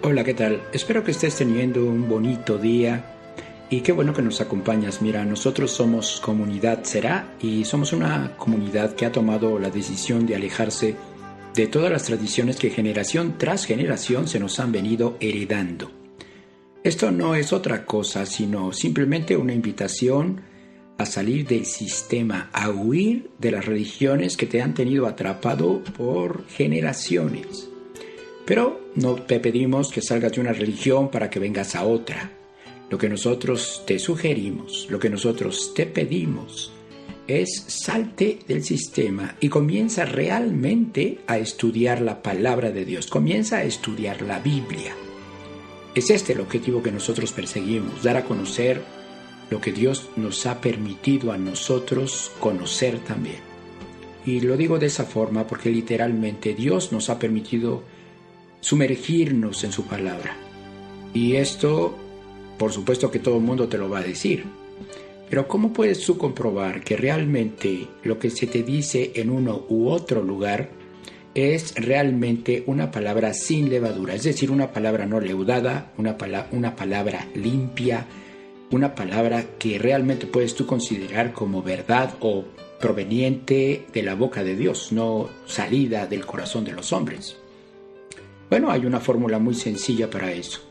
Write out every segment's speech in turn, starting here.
Hola, ¿qué tal? Espero que estés teniendo un bonito día y qué bueno que nos acompañas. Mira, nosotros somos Comunidad Será y somos una comunidad que ha tomado la decisión de alejarse de todas las tradiciones que generación tras generación se nos han venido heredando. Esto no es otra cosa, sino simplemente una invitación a salir del sistema, a huir de las religiones que te han tenido atrapado por generaciones. Pero no te pedimos que salgas de una religión para que vengas a otra. Lo que nosotros te sugerimos, lo que nosotros te pedimos, es salte del sistema y comienza realmente a estudiar la palabra de Dios. Comienza a estudiar la Biblia. Es este el objetivo que nosotros perseguimos, dar a conocer lo que Dios nos ha permitido a nosotros conocer también. Y lo digo de esa forma porque literalmente Dios nos ha permitido sumergirnos en su palabra. Y esto, por supuesto que todo el mundo te lo va a decir. Pero ¿cómo puedes tú comprobar que realmente lo que se te dice en uno u otro lugar es realmente una palabra sin levadura? Es decir, una palabra no leudada, una palabra limpia, una palabra que realmente puedes tú considerar como verdad o proveniente de la boca de Dios, no salida del corazón de los hombres. Bueno, hay una fórmula muy sencilla para eso.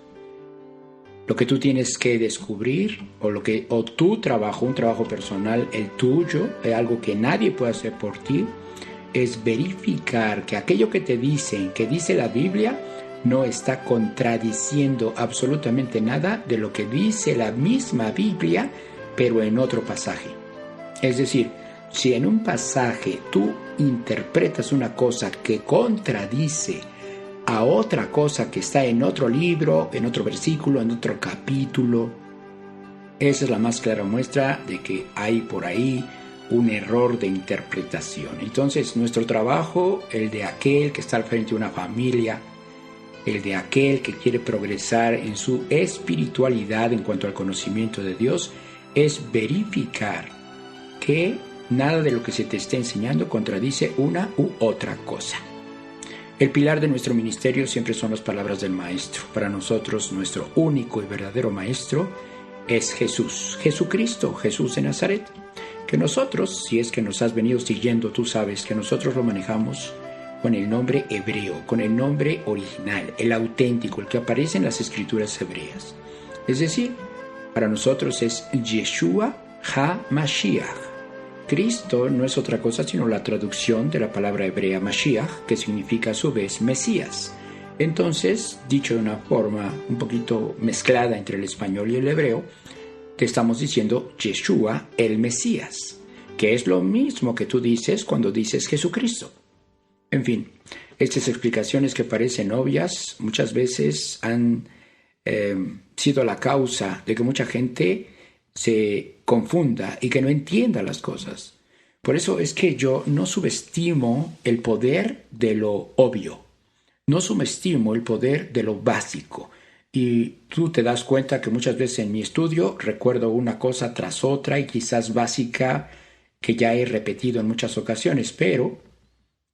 Lo que tú tienes que descubrir, o tu trabajo, un trabajo personal, el tuyo, algo que nadie puede hacer por ti, es verificar que aquello que te dicen, que dice la Biblia, no está contradiciendo absolutamente nada de lo que dice la misma Biblia, pero en otro pasaje. Es decir, si en un pasaje tú interpretas una cosa que contradice a otra cosa que está en otro libro, en otro versículo, en otro capítulo, esa es la más clara muestra de que hay por ahí un error de interpretación. Entonces, nuestro trabajo, el de aquel que está al frente de una familia, el de aquel que quiere progresar en su espiritualidad en cuanto al conocimiento de Dios, es verificar que nada de lo que se te esté enseñando contradice una u otra cosa. El pilar de nuestro ministerio siempre son las palabras del Maestro. Para nosotros, nuestro único y verdadero Maestro es Jesús, Jesucristo, Jesús de Nazaret. Que nosotros, si es que nos has venido siguiendo, tú sabes que nosotros lo manejamos con el nombre hebreo, con el nombre original, el auténtico, el que aparece en las escrituras hebreas. Es decir, para nosotros es Yeshua HaMashiach. Cristo no es otra cosa sino la traducción de la palabra hebrea Mashiach, que significa a su vez Mesías. Entonces, dicho de una forma un poquito mezclada entre el español y el hebreo, te estamos diciendo Yeshua el Mesías, que es lo mismo que tú dices cuando dices Jesucristo. En fin, estas explicaciones que parecen obvias muchas veces han sido la causa de que mucha gente se confunda y que no entienda las cosas. Por eso es que yo no subestimo el poder de lo obvio, no subestimo el poder de lo básico. Y tú te das cuenta que muchas veces en mi estudio recuerdo una cosa tras otra y quizás básica que ya he repetido en muchas ocasiones, pero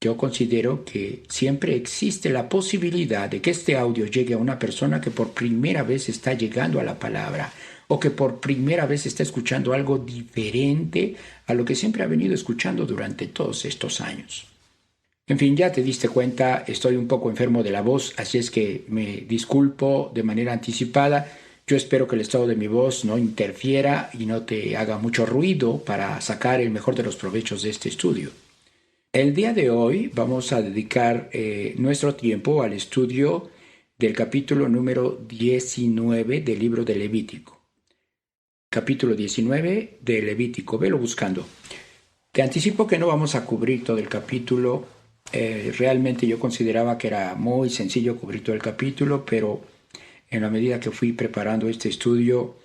yo considero que siempre existe la posibilidad de que este audio llegue a una persona que por primera vez está llegando a la palabra o que por primera vez está escuchando algo diferente a lo que siempre ha venido escuchando durante todos estos años. En fin, ya te diste cuenta, estoy un poco enfermo de la voz, así es que me disculpo de manera anticipada. Yo espero que el estado de mi voz no interfiera y no te haga mucho ruido para sacar el mejor de los provechos de este estudio. El día de hoy vamos a dedicar nuestro tiempo al estudio del capítulo número 19 del libro de Levítico. Capítulo 19 de Levítico, velo buscando. Te anticipo que no vamos a cubrir todo el capítulo. Realmente yo consideraba que era muy sencillo cubrir todo el capítulo, pero en la medida que fui preparando este estudio,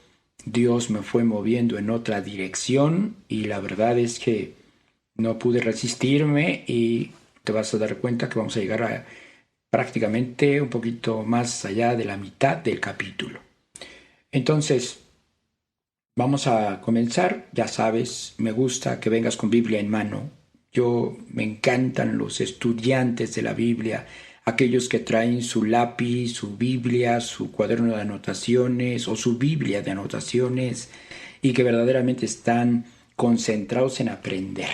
Dios me fue moviendo en otra dirección y la verdad es que no pude resistirme y te vas a dar cuenta que vamos a llegar a prácticamente un poquito más allá de la mitad del capítulo. Entonces, vamos a comenzar. Ya sabes, me gusta que vengas con Biblia en mano. Me encantan los estudiantes de la Biblia, aquellos que traen su lápiz, su Biblia, su cuaderno de anotaciones o su Biblia de anotaciones y que verdaderamente están concentrados en aprender.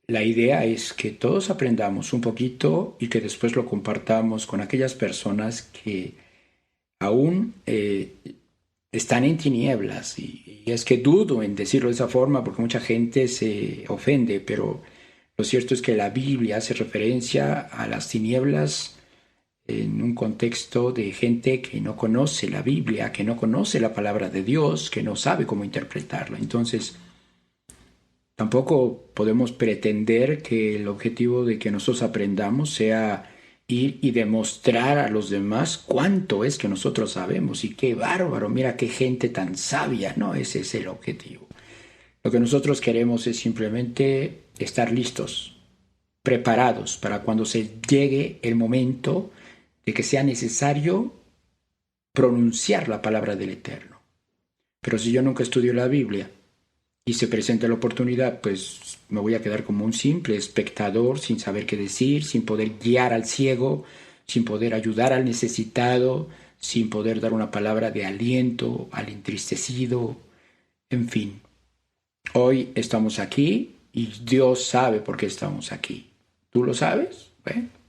La idea es que todos aprendamos un poquito y que después lo compartamos con aquellas personas que aún están en tinieblas. Y es que dudo en decirlo de esa forma porque mucha gente se ofende, pero lo cierto es que la Biblia hace referencia a las tinieblas en un contexto de gente que no conoce la Biblia, que no conoce la palabra de Dios, que no sabe cómo interpretarla. Entonces, tampoco podemos pretender que el objetivo de que nosotros aprendamos sea ir y demostrar a los demás cuánto es que nosotros sabemos y qué bárbaro, mira qué gente tan sabia. No, ese es el objetivo. Lo que nosotros queremos es simplemente estar listos, preparados para cuando se llegue el momento de que sea necesario pronunciar la palabra del Eterno. Pero si yo nunca estudio la Biblia y se presenta la oportunidad, pues me voy a quedar como un simple espectador, sin saber qué decir, sin poder guiar al ciego, sin poder ayudar al necesitado, sin poder dar una palabra de aliento al entristecido, en fin. Hoy estamos aquí y Dios sabe por qué estamos aquí. ¿Tú lo sabes?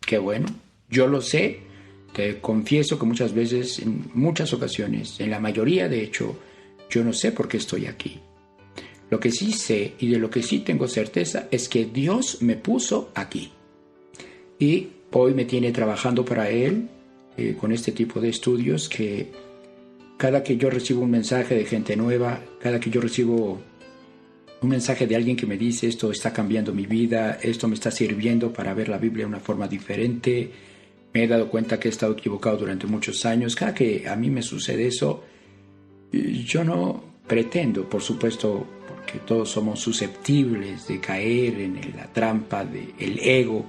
Qué bueno. Yo lo sé. Te confieso que muchas veces, en muchas ocasiones, en la mayoría de hecho, yo no sé por qué estoy aquí. Lo que sí sé y de lo que sí tengo certeza es que Dios me puso aquí. Y hoy me tiene trabajando para Él con este tipo de estudios que cada que yo recibo un mensaje de gente nueva, cada que yo recibo un mensaje de alguien que me dice esto está cambiando mi vida, esto me está sirviendo para ver la Biblia de una forma diferente, me he dado cuenta que he estado equivocado durante muchos años. Cada que a mí me sucede eso, yo no pretendo, por supuesto, porque todos somos susceptibles de caer en la trampa del ego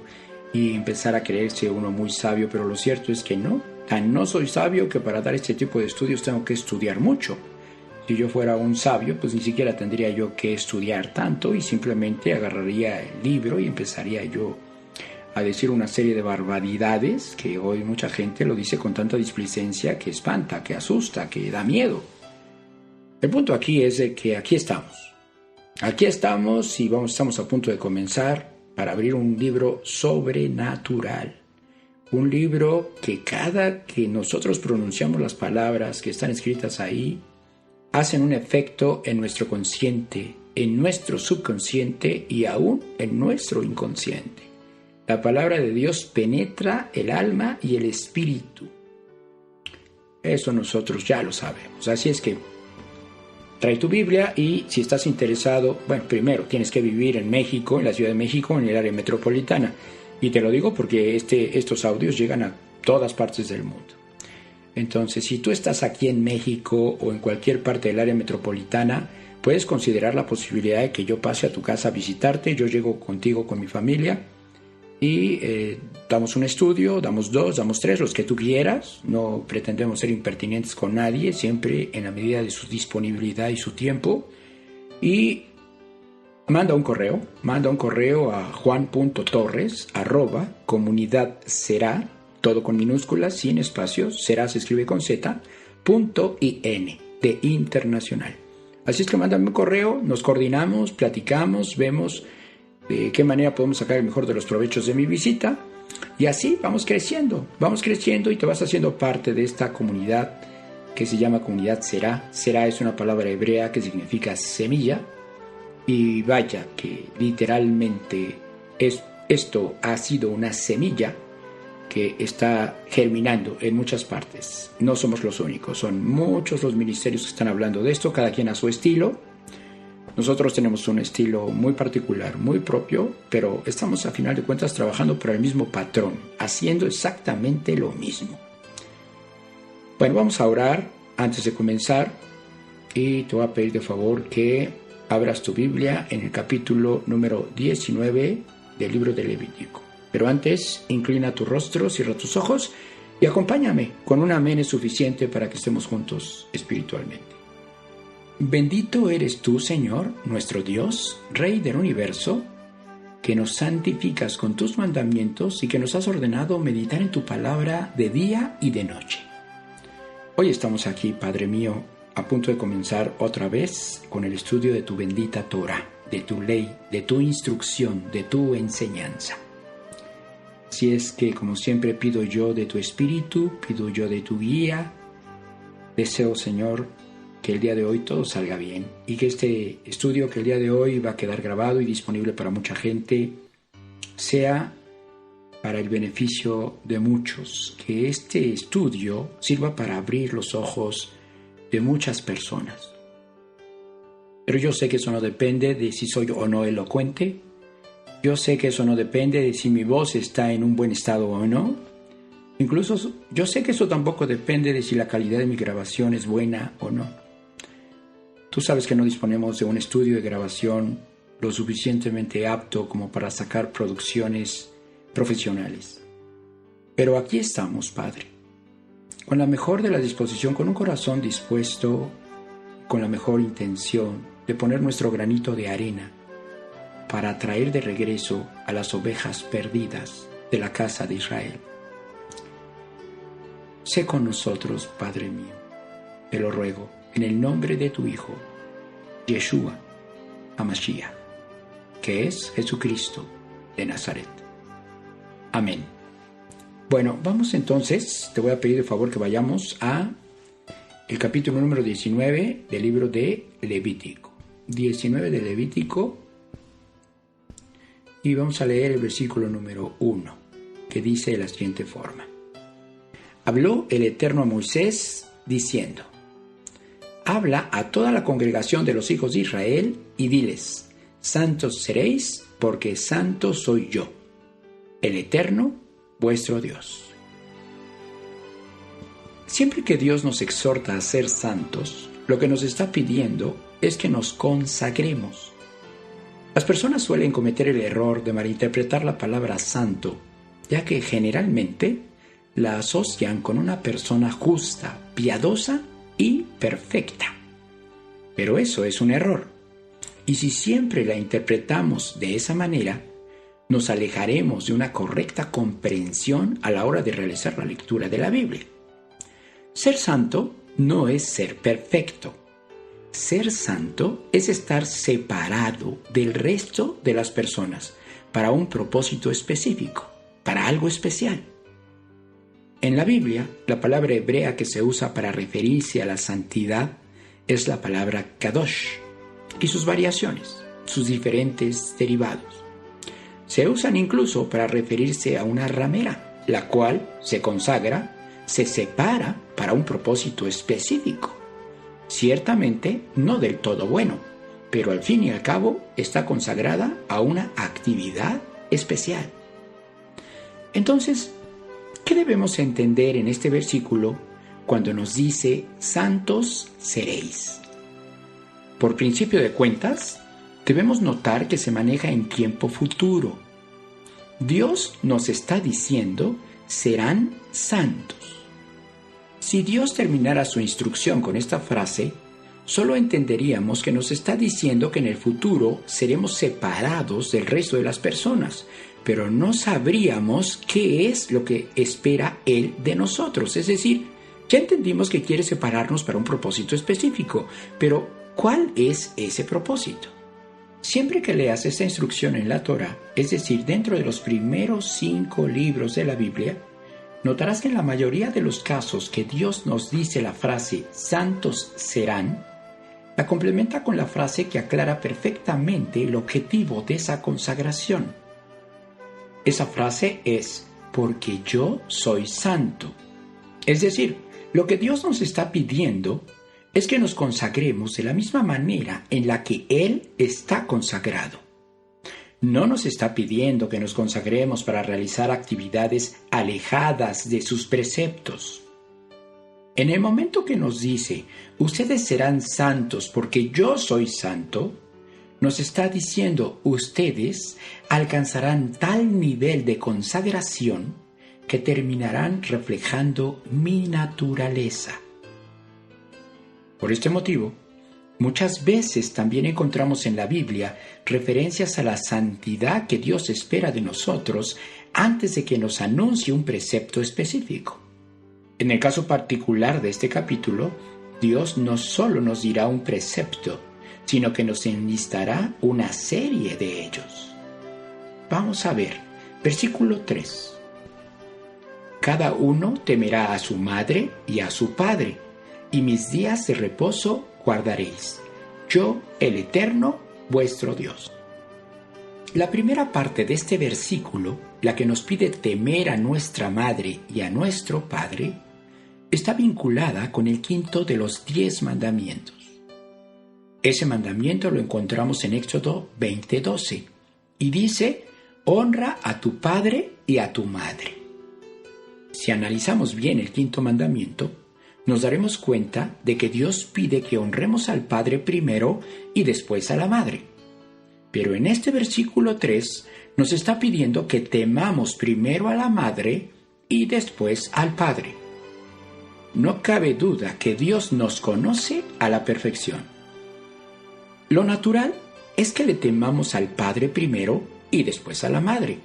y empezar a creerse uno muy sabio, pero lo cierto es que no. Tan no soy sabio que para dar este tipo de estudios tengo que estudiar mucho. Si yo fuera un sabio, pues ni siquiera tendría yo que estudiar tanto y simplemente agarraría el libro y empezaría yo a decir una serie de barbaridades que hoy mucha gente lo dice con tanta displicencia que espanta, que asusta, que da miedo. El punto aquí es de que aquí estamos. Aquí estamos y estamos a punto de comenzar para abrir un libro sobrenatural. Un libro que cada que nosotros pronunciamos las palabras que están escritas ahí, hacen un efecto en nuestro consciente, en nuestro subconsciente y aún en nuestro inconsciente. La palabra de Dios penetra el alma y el espíritu. Eso nosotros ya lo sabemos. Así es que trae tu Biblia y si estás interesado, primero tienes que vivir en México, en la Ciudad de México, en el área metropolitana. Y te lo digo porque estos audios llegan a todas partes del mundo. Entonces, si tú estás aquí en México o en cualquier parte del área metropolitana, puedes considerar la posibilidad de que yo pase a tu casa a visitarte. Yo llego contigo, con mi familia, y damos un estudio, damos 2, damos 3, los que tú quieras. No pretendemos ser impertinentes con nadie, siempre en la medida de su disponibilidad y su tiempo. Y manda un correo a juan.torres@comunidadserá, todo con minúsculas, sin espacios, será se escribe con z, .in, de internacional. Así es que mándame un correo, nos coordinamos, platicamos, vemos de qué manera podemos sacar el mejor de los provechos de mi visita. Y así vamos creciendo y te vas haciendo parte de esta comunidad que se llama Comunidad Será. Será es una palabra hebrea que significa semilla. Y vaya que literalmente esto ha sido una semilla que está germinando en muchas partes. No somos los únicos, son muchos los ministerios que están hablando de esto, cada quien a su estilo. Nosotros tenemos un estilo muy particular, muy propio, pero estamos a final de cuentas trabajando por el mismo patrón, haciendo exactamente lo mismo. Bueno, vamos a orar antes de comenzar y te voy a pedir de favor que abras tu Biblia en el capítulo número 19 del libro de Levítico. Pero antes, inclina tu rostro, cierra tus ojos y acompáñame. Con un amén es suficiente para que estemos juntos espiritualmente. Bendito eres tú, Señor, nuestro Dios, Rey del universo, que nos santificas con tus mandamientos y que nos has ordenado meditar en tu palabra de día y de noche. Hoy estamos aquí, Padre mío, a punto de comenzar otra vez con el estudio de tu bendita Torah, de tu ley, de tu instrucción, de tu enseñanza. Así es que, como siempre, pido yo de tu espíritu, pido yo de tu guía. Deseo, Señor, que el día de hoy todo salga bien y que este estudio que el día de hoy va a quedar grabado y disponible para mucha gente sea para el beneficio de muchos, que este estudio sirva para abrir los ojos de muchas personas. Pero yo sé que eso no depende de si soy o no elocuente. Yo sé que eso no depende de si mi voz está en un buen estado o no. Incluso yo sé que eso tampoco depende de si la calidad de mi grabación es buena o no. Tú sabes que no disponemos de un estudio de grabación lo suficientemente apto como para sacar producciones profesionales. Pero aquí estamos, Padre, con la mejor de la disposición, con un corazón dispuesto, con la mejor intención de poner nuestro granito de arena para traer de regreso a las ovejas perdidas de la casa de Israel. Sé con nosotros, Padre mío, te lo ruego, en el nombre de tu Hijo, Yeshua HaMashiach, que es Jesucristo de Nazaret. Amén. Bueno, vamos entonces, te voy a pedir de favor que vayamos a el capítulo número 19 del libro de Levítico. 19 de Levítico, y vamos a leer el versículo número 1, que dice de la siguiente forma. Habló el Eterno a Moisés, diciendo: Habla a toda la congregación de los hijos de Israel, y diles: Santos seréis, porque santo soy yo, el Eterno, vuestro Dios. Siempre que Dios nos exhorta a ser santos, lo que nos está pidiendo es que nos consagremos. Las personas suelen cometer el error de malinterpretar la palabra santo, ya que generalmente la asocian con una persona justa, piadosa y perfecta. Pero eso es un error. Y si siempre la interpretamos de esa manera, nos alejaremos de una correcta comprensión a la hora de realizar la lectura de la Biblia. Ser santo no es ser perfecto. Ser santo es estar separado del resto de las personas para un propósito específico, para algo especial. En la Biblia, la palabra hebrea que se usa para referirse a la santidad es la palabra kadosh y sus variaciones, sus diferentes derivados. Se usan incluso para referirse a una ramera, la cual se consagra, se separa para un propósito específico. Ciertamente no del todo bueno, pero al fin y al cabo está consagrada a una actividad especial. Entonces, ¿qué debemos entender en este versículo cuando nos dice santos seréis? Por principio de cuentas, debemos notar que se maneja en tiempo futuro. Dios nos está diciendo serán santos. Si Dios terminara su instrucción con esta frase, solo entenderíamos que nos está diciendo que en el futuro seremos separados del resto de las personas, pero no sabríamos qué es lo que espera Él de nosotros. Es decir, ya entendimos que quiere separarnos para un propósito específico, pero ¿cuál es ese propósito? Siempre que leas esta instrucción en la Torah, es decir, dentro de los primeros 5 libros de la Biblia, notarás que en la mayoría de los casos que Dios nos dice la frase santos serán, la complementa con la frase que aclara perfectamente el objetivo de esa consagración. Esa frase es: porque yo soy santo. Es decir, lo que Dios nos está pidiendo es que nos consagremos de la misma manera en la que Él está consagrado. No nos está pidiendo que nos consagremos para realizar actividades alejadas de sus preceptos. En el momento que nos dice, ustedes serán santos porque yo soy santo, nos está diciendo, ustedes alcanzarán tal nivel de consagración que terminarán reflejando mi naturaleza. Por este motivo, Muchas veces también encontramos en la Biblia referencias a la santidad que Dios espera de nosotros antes de que nos anuncie un precepto específico. En el caso particular de este capítulo, Dios no solo nos dirá un precepto, sino que nos enlistará una serie de ellos. Vamos a ver, versículo 3. Cada uno temerá a su madre y a su padre, y mis días de reposo guardaréis. Yo, el Eterno, vuestro Dios. La primera parte de este versículo, la que nos pide temer a nuestra madre y a nuestro padre, está vinculada con el quinto de los 10 mandamientos. Ese mandamiento lo encontramos en Éxodo 20:12 y dice: honra a tu padre y a tu madre. Si analizamos bien el quinto mandamiento, nos daremos cuenta de que Dios pide que honremos al padre primero y después a la madre. Pero en este versículo 3 nos está pidiendo que temamos primero a la madre y después al padre. No cabe duda que Dios nos conoce a la perfección. Lo natural es que le temamos al padre primero y después a la madre.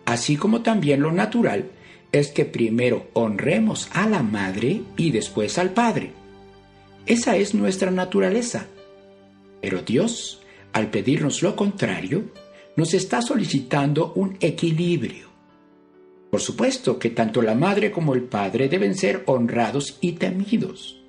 Así como también lo natural es que primero honremos a la madre y después al padre. Esa es nuestra naturaleza. Pero Dios, al pedirnos lo contrario, nos está solicitando un equilibrio. Por supuesto que tanto la madre como el padre deben ser honrados y temidos.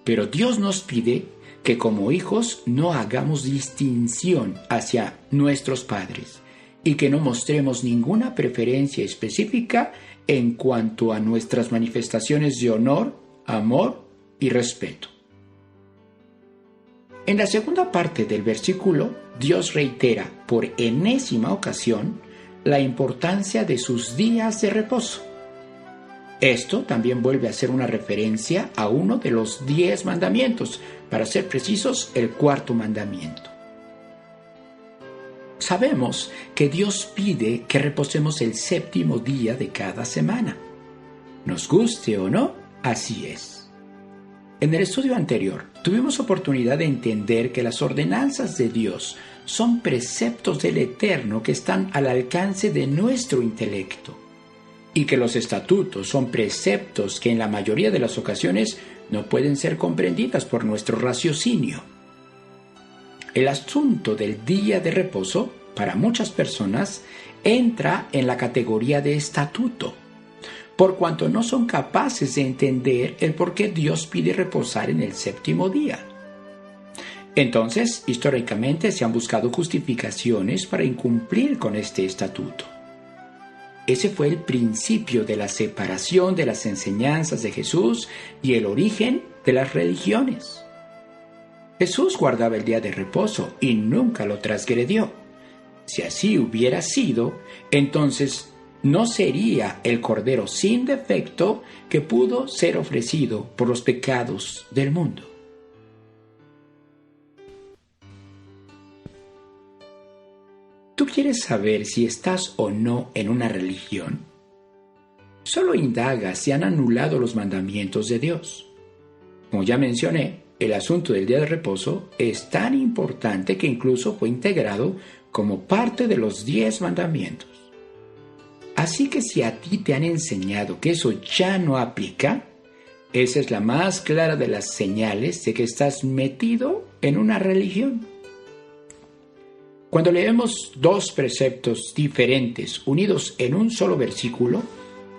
Pero Dios nos pide que como hijos no hagamos distinción hacia nuestros padres y que no mostremos ninguna preferencia específica en cuanto a nuestras manifestaciones de honor, amor y respeto. En la segunda parte del versículo, Dios reitera por enésima ocasión la importancia de sus días de reposo. Esto también vuelve a ser una referencia a uno de los 10 mandamientos, para ser precisos, el cuarto mandamiento. Sabemos que Dios pide que reposemos el séptimo día de cada semana. Nos guste o no, así es. En el estudio anterior, tuvimos oportunidad de entender que las ordenanzas de Dios son preceptos del Eterno que están al alcance de nuestro intelecto, y que los estatutos son preceptos que en la mayoría de las ocasiones no pueden ser comprendidas por nuestro raciocinio. El asunto del día de reposo, para muchas personas, entra en la categoría de estatuto, por cuanto no son capaces de entender el por qué Dios pide reposar en el séptimo día. Entonces, históricamente se han buscado justificaciones para incumplir con este estatuto. Ese fue el principio de la separación de las enseñanzas de Jesús y el origen de las religiones. Jesús guardaba el día de reposo y nunca lo transgredió. Si así hubiera sido, entonces no sería el Cordero sin defecto que pudo ser ofrecido por los pecados del mundo. ¿Tú quieres saber si estás o no en una religión? Solo indaga si han anulado los mandamientos de Dios. Como ya mencioné, el asunto del día de reposo es tan importante que incluso fue integrado como parte de los 10 mandamientos. Así que si a ti te han enseñado que eso ya no aplica, esa es la más clara de las señales de que estás metido en una religión. Cuando leemos 2 preceptos diferentes unidos en un solo versículo,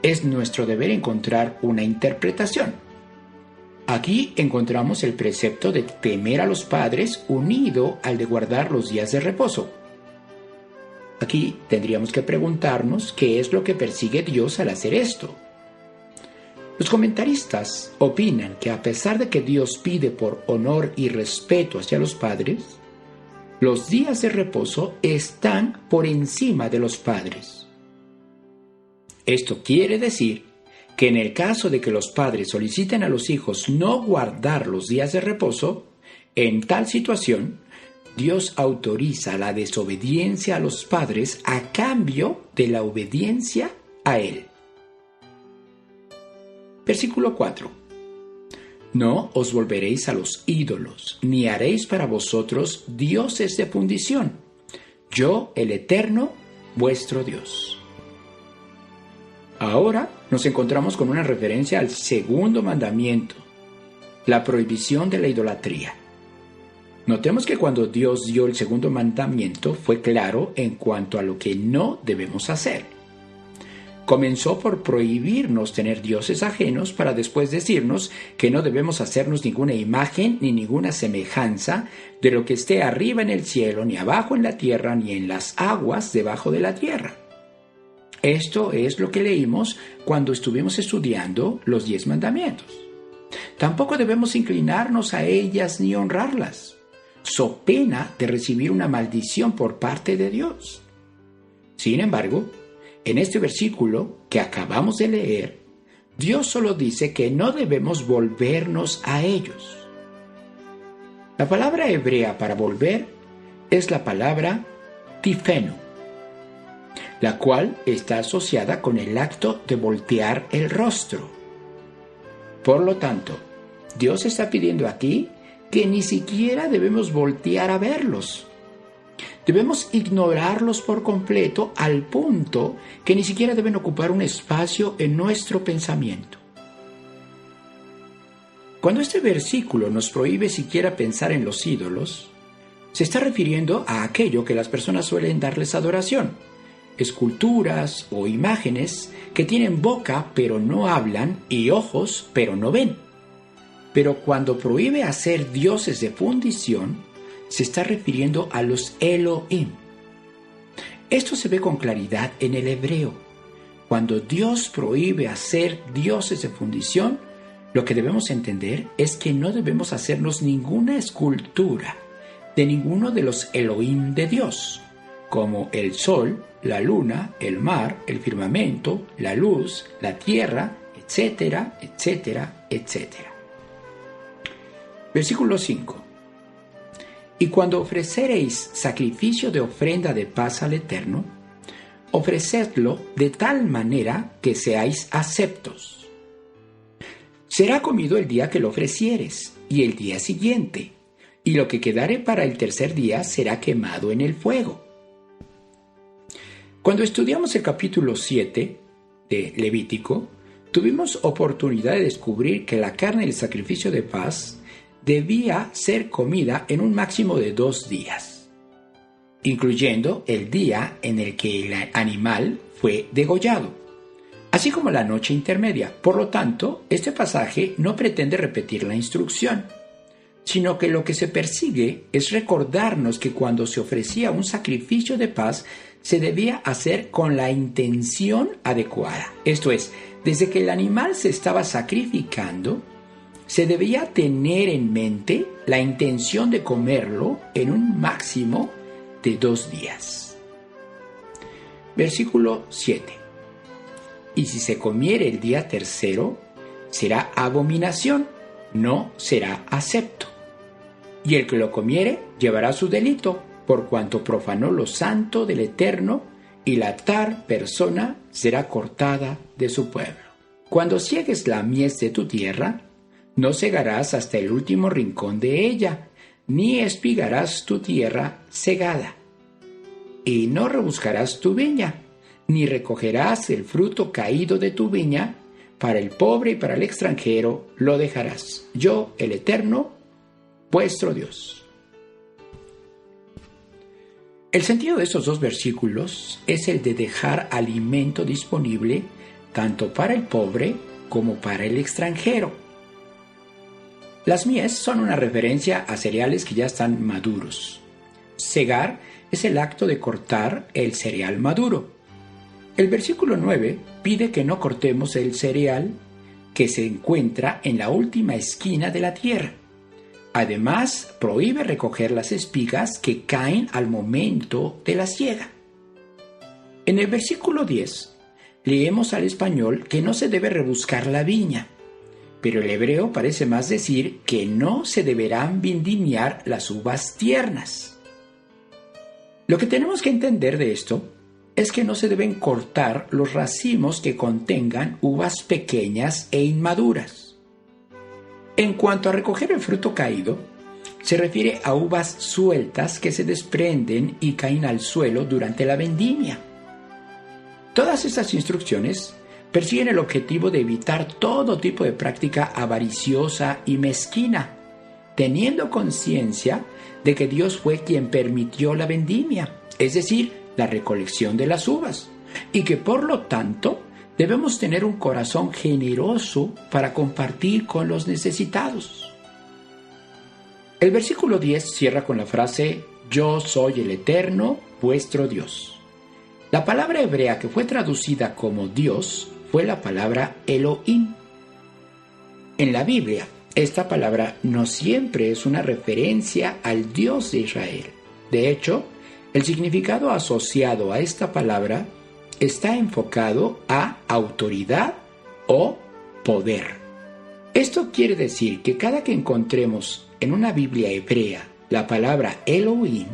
es nuestro deber encontrar una interpretación. Aquí encontramos el precepto de temer a los padres unido al de guardar los días de reposo. Aquí tendríamos que preguntarnos qué es lo que persigue Dios al hacer esto. Los comentaristas opinan que a pesar de que Dios pide por honor y respeto hacia los padres, los días de reposo están por encima de los padres. Esto quiere decir que en el caso de que los padres soliciten a los hijos no guardar los días de reposo, en tal situación, Dios autoriza la desobediencia a los padres a cambio de la obediencia a Él. Versículo 4. No os volveréis a los ídolos, ni haréis para vosotros dioses de fundición. Yo, el Eterno, vuestro Dios. Ahora nos encontramos con una referencia al segundo mandamiento, la prohibición de la idolatría. Notemos que cuando Dios dio el segundo mandamiento fue claro en cuanto a lo que no debemos hacer. Comenzó por prohibirnos tener dioses ajenos para después decirnos que no debemos hacernos ninguna imagen ni ninguna semejanza de lo que esté arriba en el cielo, ni abajo en la tierra, ni en las aguas debajo de la tierra. Esto es lo que leímos cuando estuvimos estudiando los 10 mandamientos. Tampoco debemos inclinarnos a ellas ni honrarlas, so pena de recibir una maldición por parte de Dios. Sin embargo, en este versículo que acabamos de leer, Dios solo dice que no debemos volvernos a ellos. La palabra hebrea para volver es la palabra tifenu, la cual está asociada con el acto de voltear el rostro. Por lo tanto, Dios está pidiendo aquí que ni siquiera debemos voltear a verlos. Debemos ignorarlos por completo al punto que ni siquiera deben ocupar un espacio en nuestro pensamiento. Cuando este versículo nos prohíbe siquiera pensar en los ídolos, se está refiriendo a aquello que las personas suelen darles adoración, esculturas o imágenes que tienen boca pero no hablan y ojos pero no ven. Pero cuando prohíbe hacer dioses de fundición, se está refiriendo a los Elohim. Esto se ve con claridad en el hebreo. Cuando Dios prohíbe hacer dioses de fundición, lo que debemos entender es que no debemos hacernos ninguna escultura de ninguno de los Elohim de Dios, como el sol, la luna, el mar, el firmamento, la luz, la tierra, etcétera, etcétera, etcétera. Versículo 5. Y cuando ofreceréis sacrificio de ofrenda de paz al Eterno, ofrecedlo de tal manera que seáis aceptos. Será comido el día que lo ofrecieres, y el día siguiente, y lo que quedare para el tercer día será quemado en el fuego. Cuando estudiamos el capítulo 7 de Levítico, tuvimos oportunidad de descubrir que la carne del sacrificio de paz debía ser comida en un máximo de 2 días, incluyendo el día en el que el animal fue degollado, así como la noche intermedia. Por lo tanto, este pasaje no pretende repetir la instrucción, sino que lo que se persigue es recordarnos que cuando se ofrecía un sacrificio de paz, se debía hacer con la intención adecuada. Esto es, desde que el animal se estaba sacrificando, se debía tener en mente la intención de comerlo en un máximo de 2 días. Versículo 7. Y si se comiere el día tercero, será abominación, no será acepto. Y el que lo comiere llevará su delito, por cuanto profanó lo santo del Eterno, y la tal persona será cortada de su pueblo. Cuando ciegues la mies de tu tierra, no segarás hasta el último rincón de ella, ni espigarás tu tierra segada. Y no rebuscarás tu viña, ni recogerás el fruto caído de tu viña, para el pobre y para el extranjero lo dejarás. Yo, el Eterno, vuestro Dios. El sentido de estos 2 versículos es el de dejar alimento disponible tanto para el pobre como para el extranjero. Las mies son una referencia a cereales que ya están maduros. Segar es el acto de cortar el cereal maduro. El versículo 9 pide que no cortemos el cereal que se encuentra en la última esquina de la tierra. Además, prohíbe recoger las espigas que caen al momento de la siega. En el versículo 10, leemos al español que no se debe rebuscar la viña, pero el hebreo parece más decir que no se deberán vendimiar las uvas tiernas. Lo que tenemos que entender de esto es que no se deben cortar los racimos que contengan uvas pequeñas e inmaduras. En cuanto a recoger el fruto caído, se refiere a uvas sueltas que se desprenden y caen al suelo durante la vendimia. Todas estas instrucciones persiguen el objetivo de evitar todo tipo de práctica avariciosa y mezquina, teniendo conciencia de que Dios fue quien permitió la vendimia, es decir, la recolección de las uvas, y que por lo tanto debemos tener un corazón generoso para compartir con los necesitados. El versículo 10 cierra con la frase: Yo soy el Eterno, vuestro Dios. La palabra hebrea que fue traducida como Dios fue la palabra Elohim. En la Biblia, esta palabra no siempre es una referencia al Dios de Israel. De hecho, el significado asociado a esta palabra está enfocado a autoridad o poder. Esto quiere decir que cada que encontremos en una Biblia hebrea la palabra Elohim,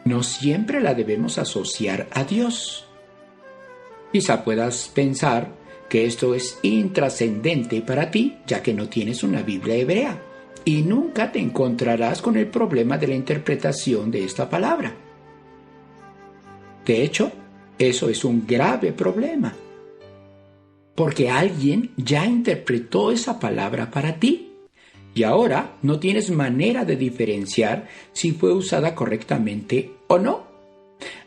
no siempre la debemos asociar a Dios. Quizá puedas pensar que esto es intrascendente para ti, ya que no tienes una Biblia hebrea, y nunca te encontrarás con el problema de la interpretación de esta palabra. De hecho, eso es un grave problema, porque alguien ya interpretó esa palabra para ti, y ahora no tienes manera de diferenciar si fue usada correctamente o no.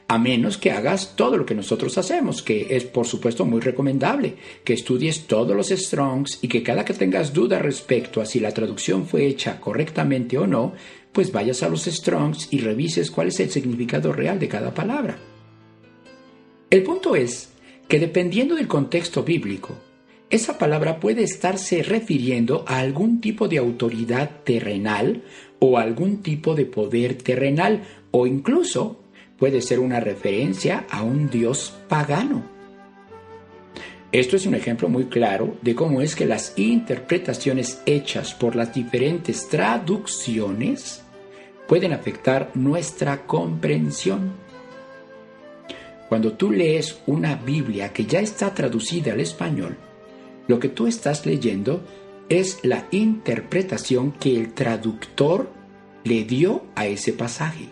A menos que hagas todo lo que nosotros hacemos, que es por supuesto muy recomendable, que estudies todos los Strongs y que cada que tengas duda respecto a si la traducción fue hecha correctamente o no, pues vayas a los Strongs y revises cuál es el significado real de cada palabra. El punto es que dependiendo del contexto bíblico, esa palabra puede estarse refiriendo a algún tipo de autoridad terrenal o a algún tipo de poder terrenal, o incluso puede ser una referencia a un dios pagano. Esto es un ejemplo muy claro de cómo es que las interpretaciones hechas por las diferentes traducciones pueden afectar nuestra comprensión. Cuando tú lees una Biblia que ya está traducida al español, lo que tú estás leyendo es la interpretación que el traductor le dio a ese pasaje.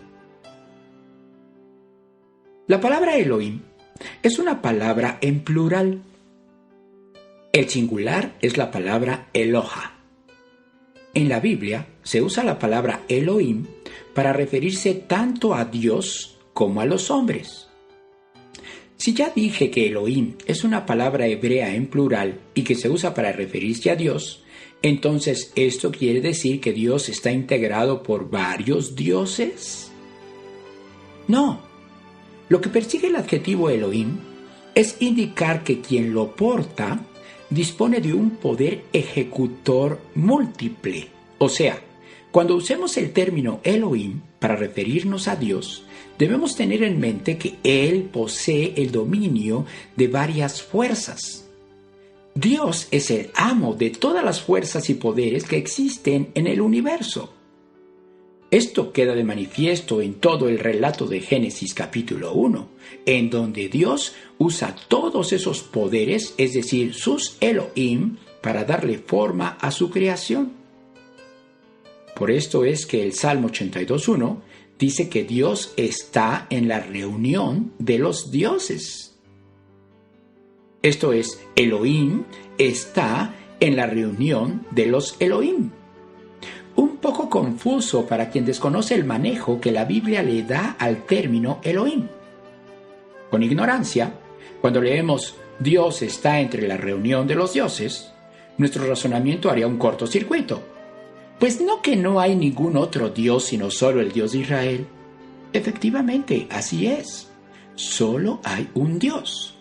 La palabra Elohim es una palabra en plural. El singular es la palabra Eloha. En la Biblia se usa la palabra Elohim para referirse tanto a Dios como a los hombres. Si ya dije que Elohim es una palabra hebrea en plural y que se usa para referirse a Dios, entonces ¿esto quiere decir que Dios está integrado por varios dioses? No. Lo que persigue el adjetivo Elohim es indicar que quien lo porta dispone de un poder ejecutor múltiple. O sea, cuando usemos el término Elohim para referirnos a Dios, debemos tener en mente que Él posee el dominio de varias fuerzas. Dios es el amo de todas las fuerzas y poderes que existen en el universo. Esto queda de manifiesto en todo el relato de Génesis capítulo 1, en donde Dios usa todos esos poderes, es decir, sus Elohim, para darle forma a su creación. Por esto es que el Salmo 82:1 dice que Dios está en la reunión de los dioses. Esto es, Elohim está en la reunión de los Elohim. Un poco confuso para quien desconoce el manejo que la Biblia le da al término Elohim. Con ignorancia, cuando leemos Dios está entre la reunión de los dioses, nuestro razonamiento haría un cortocircuito. Pues no que no hay ningún otro Dios sino solo el Dios de Israel. Efectivamente, así es. Solo hay un Dios.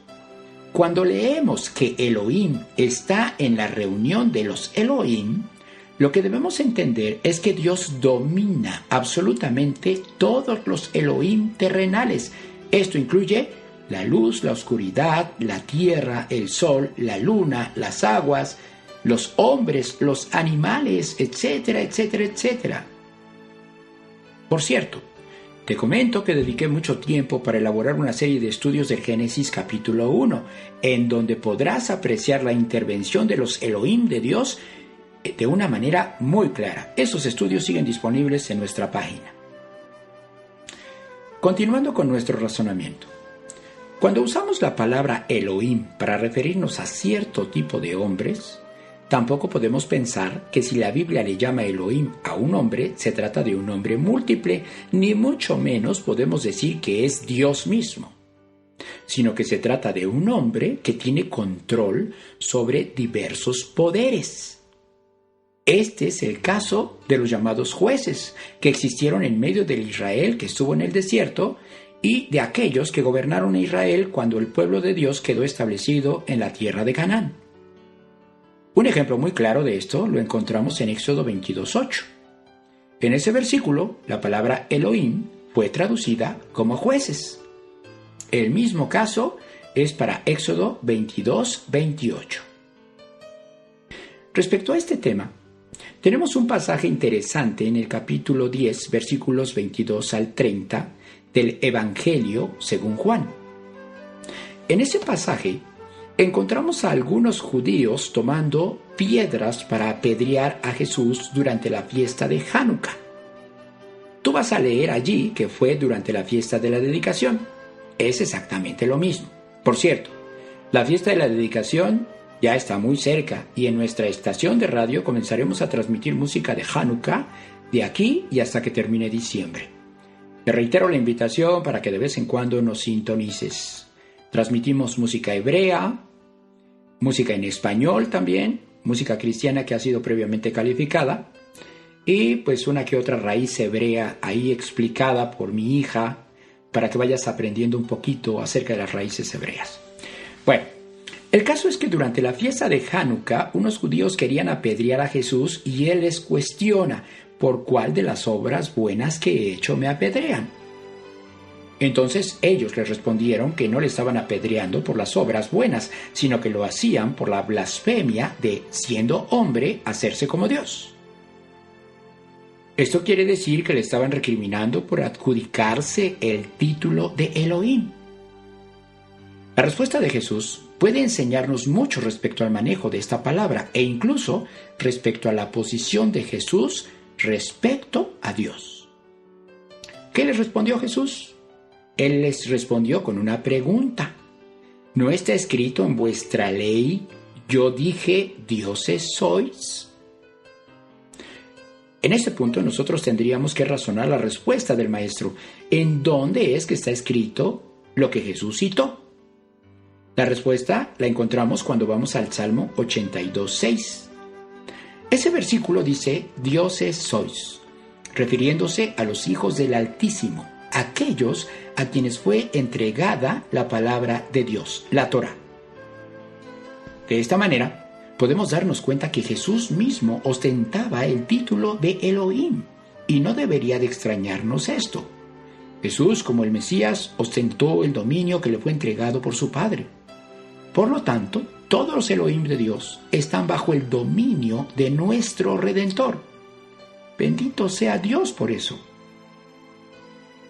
Cuando leemos que Elohim está en la reunión de los Elohim, lo que debemos entender es que Dios domina absolutamente todos los Elohim terrenales. Esto incluye la luz, la oscuridad, la tierra, el sol, la luna, las aguas, los hombres, los animales, etcétera, etcétera, etcétera. Por cierto, te comento que dediqué mucho tiempo para elaborar una serie de estudios del Génesis capítulo 1, en donde podrás apreciar la intervención de los Elohim de Dios de una manera muy clara. Esos estudios siguen disponibles en nuestra página. Continuando con nuestro razonamiento. Cuando usamos la palabra Elohim para referirnos a cierto tipo de hombres, tampoco podemos pensar que si la Biblia le llama Elohim a un hombre, se trata de un hombre múltiple, ni mucho menos podemos decir que es Dios mismo, sino que se trata de un hombre que tiene control sobre diversos poderes. Este es el caso de los llamados jueces, que existieron en medio del Israel que estuvo en el desierto, y de aquellos que gobernaron a Israel cuando el pueblo de Dios quedó establecido en la tierra de Canaán. Un ejemplo muy claro de esto lo encontramos en Éxodo 22:8. En ese versículo, la palabra Elohim fue traducida como jueces. El mismo caso es para Éxodo 22:28. Respecto a este tema, tenemos un pasaje interesante en el capítulo 10, versículos 22 al 30 del Evangelio según Juan. En ese pasaje encontramos a algunos judíos tomando piedras para apedrear a Jesús durante la fiesta de Hanukkah. Tú vas a leer allí que fue durante la fiesta de la dedicación. Es exactamente lo mismo. Por cierto, la fiesta de la dedicación ya está muy cerca y en nuestra estación de radio comenzaremos a transmitir música de Hanukkah de aquí y hasta que termine diciembre. Te reitero la invitación para que de vez en cuando nos sintonices. Transmitimos música hebrea, música en español también, música cristiana que ha sido previamente calificada y pues una que otra raíz hebrea ahí explicada por mi hija para que vayas aprendiendo un poquito acerca de las raíces hebreas. Bueno, el caso es que durante la fiesta de Hanukkah unos judíos querían apedrear a Jesús y él les cuestiona: ¿por cuál de las obras buenas que he hecho me apedrean? Entonces ellos le respondieron que no le estaban apedreando por las obras buenas, sino que lo hacían por la blasfemia de, siendo hombre, hacerse como Dios. Esto quiere decir que le estaban recriminando por adjudicarse el título de Elohim. La respuesta de Jesús puede enseñarnos mucho respecto al manejo de esta palabra e incluso respecto a la posición de Jesús respecto a Dios. ¿Qué les respondió Jesús? Él les respondió con una pregunta. ¿No está escrito en vuestra ley, yo dije, dioses sois? En este punto nosotros tendríamos que razonar la respuesta del maestro. ¿En dónde es que está escrito lo que Jesús citó? La respuesta la encontramos cuando vamos al Salmo 82:6. Ese versículo dice, dioses sois, refiriéndose a los hijos del Altísimo, aquellos a quienes fue entregada la palabra de Dios, la Torá. De esta manera, podemos darnos cuenta que Jesús mismo ostentaba el título de Elohim, y no debería de extrañarnos esto. Jesús, como el Mesías, ostentó el dominio que le fue entregado por su Padre. Por lo tanto, todos los Elohim de Dios están bajo el dominio de nuestro Redentor. Bendito sea Dios por eso.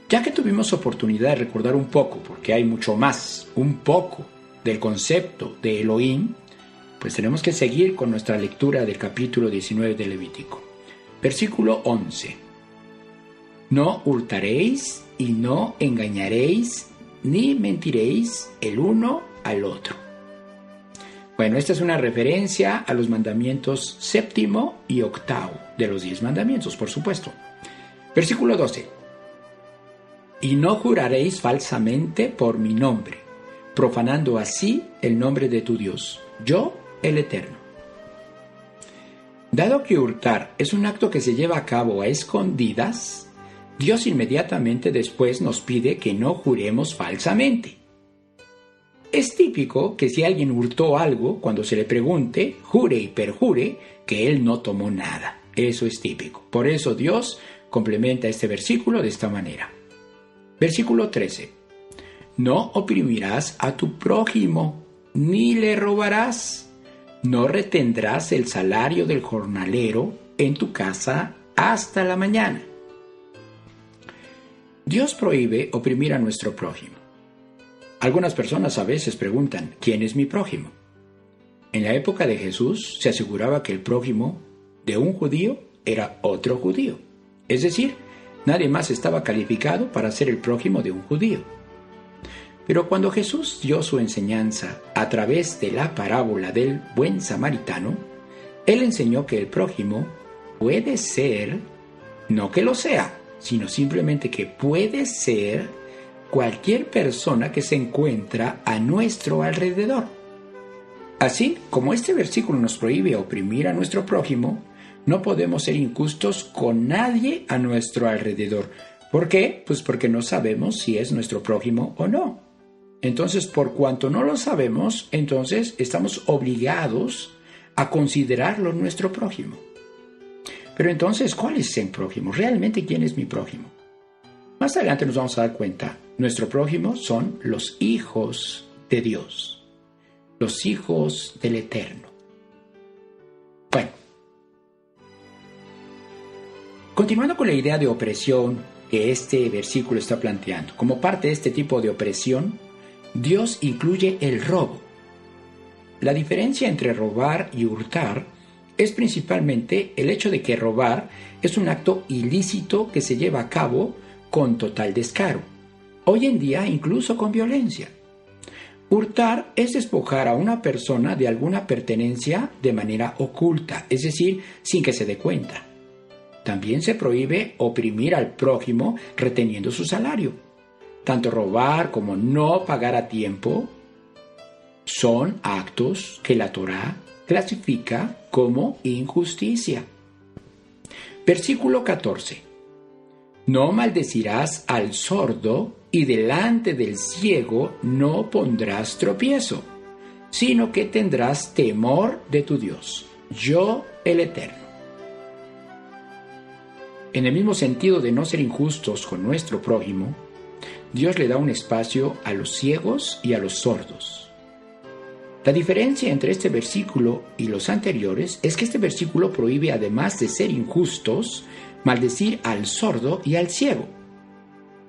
Ya que tuvimos oportunidad de recordar un poco, porque hay mucho más, un poco del concepto de Elohim, pues tenemos que seguir con nuestra lectura del capítulo 19 de Levítico. Versículo 11. No hurtaréis y no engañaréis, ni mentiréis el uno al otro. Bueno, esta es una referencia a los mandamientos 7º y 8º de los 10 mandamientos, por supuesto. Versículo 12. Y no juraréis falsamente por mi nombre, profanando así el nombre de tu Dios, yo el Eterno. Dado que hurtar es un acto que se lleva a cabo a escondidas, Dios inmediatamente después nos pide que no juremos falsamente. Es típico que si alguien hurtó algo, cuando se le pregunte, jure y perjure que él no tomó nada. Eso es típico. Por eso Dios complementa este versículo de esta manera. Versículo 13. No oprimirás a tu prójimo, ni le robarás. No retendrás el salario del jornalero en tu casa hasta la mañana. Dios prohíbe oprimir a nuestro prójimo. Algunas personas a veces preguntan, ¿quién es mi prójimo? En la época de Jesús se aseguraba que el prójimo de un judío era otro judío. Es decir, nadie más estaba calificado para ser el prójimo de un judío. Pero cuando Jesús dio su enseñanza a través de la parábola del buen samaritano, Él enseñó que el prójimo puede ser, no que lo sea, sino simplemente que puede ser cualquier persona que se encuentra a nuestro alrededor. Así como este versículo nos prohíbe oprimir a nuestro prójimo, no podemos ser injustos con nadie a nuestro alrededor. ¿Por qué? Pues porque no sabemos si es nuestro prójimo o no. Entonces, por cuanto no lo sabemos, entonces estamos obligados a considerarlo nuestro prójimo. Pero entonces, ¿cuál es el prójimo? ¿Realmente quién es mi prójimo? Más adelante nos vamos a dar cuenta. Nuestro prójimo son los hijos de Dios, los hijos del Eterno. Bueno, continuando con la idea de opresión que este versículo está planteando, como parte de este tipo de opresión, Dios incluye el robo. La diferencia entre robar y hurtar es principalmente el hecho de que robar es un acto ilícito que se lleva a cabo con total descaro, hoy en día incluso con violencia. Hurtar es despojar a una persona de alguna pertenencia de manera oculta, es decir, sin que se dé cuenta. También se prohíbe oprimir al prójimo reteniendo su salario. Tanto robar como no pagar a tiempo son actos que la Torá clasifica como injusticia. Versículo 14. No maldecirás al sordo y delante del ciego no pondrás tropiezo, sino que tendrás temor de tu Dios, yo el Eterno. En el mismo sentido de no ser injustos con nuestro prójimo, Dios le da un espacio a los ciegos y a los sordos. La diferencia entre este versículo y los anteriores es que este versículo prohíbe, además de ser injustos, maldecir al sordo y al ciego.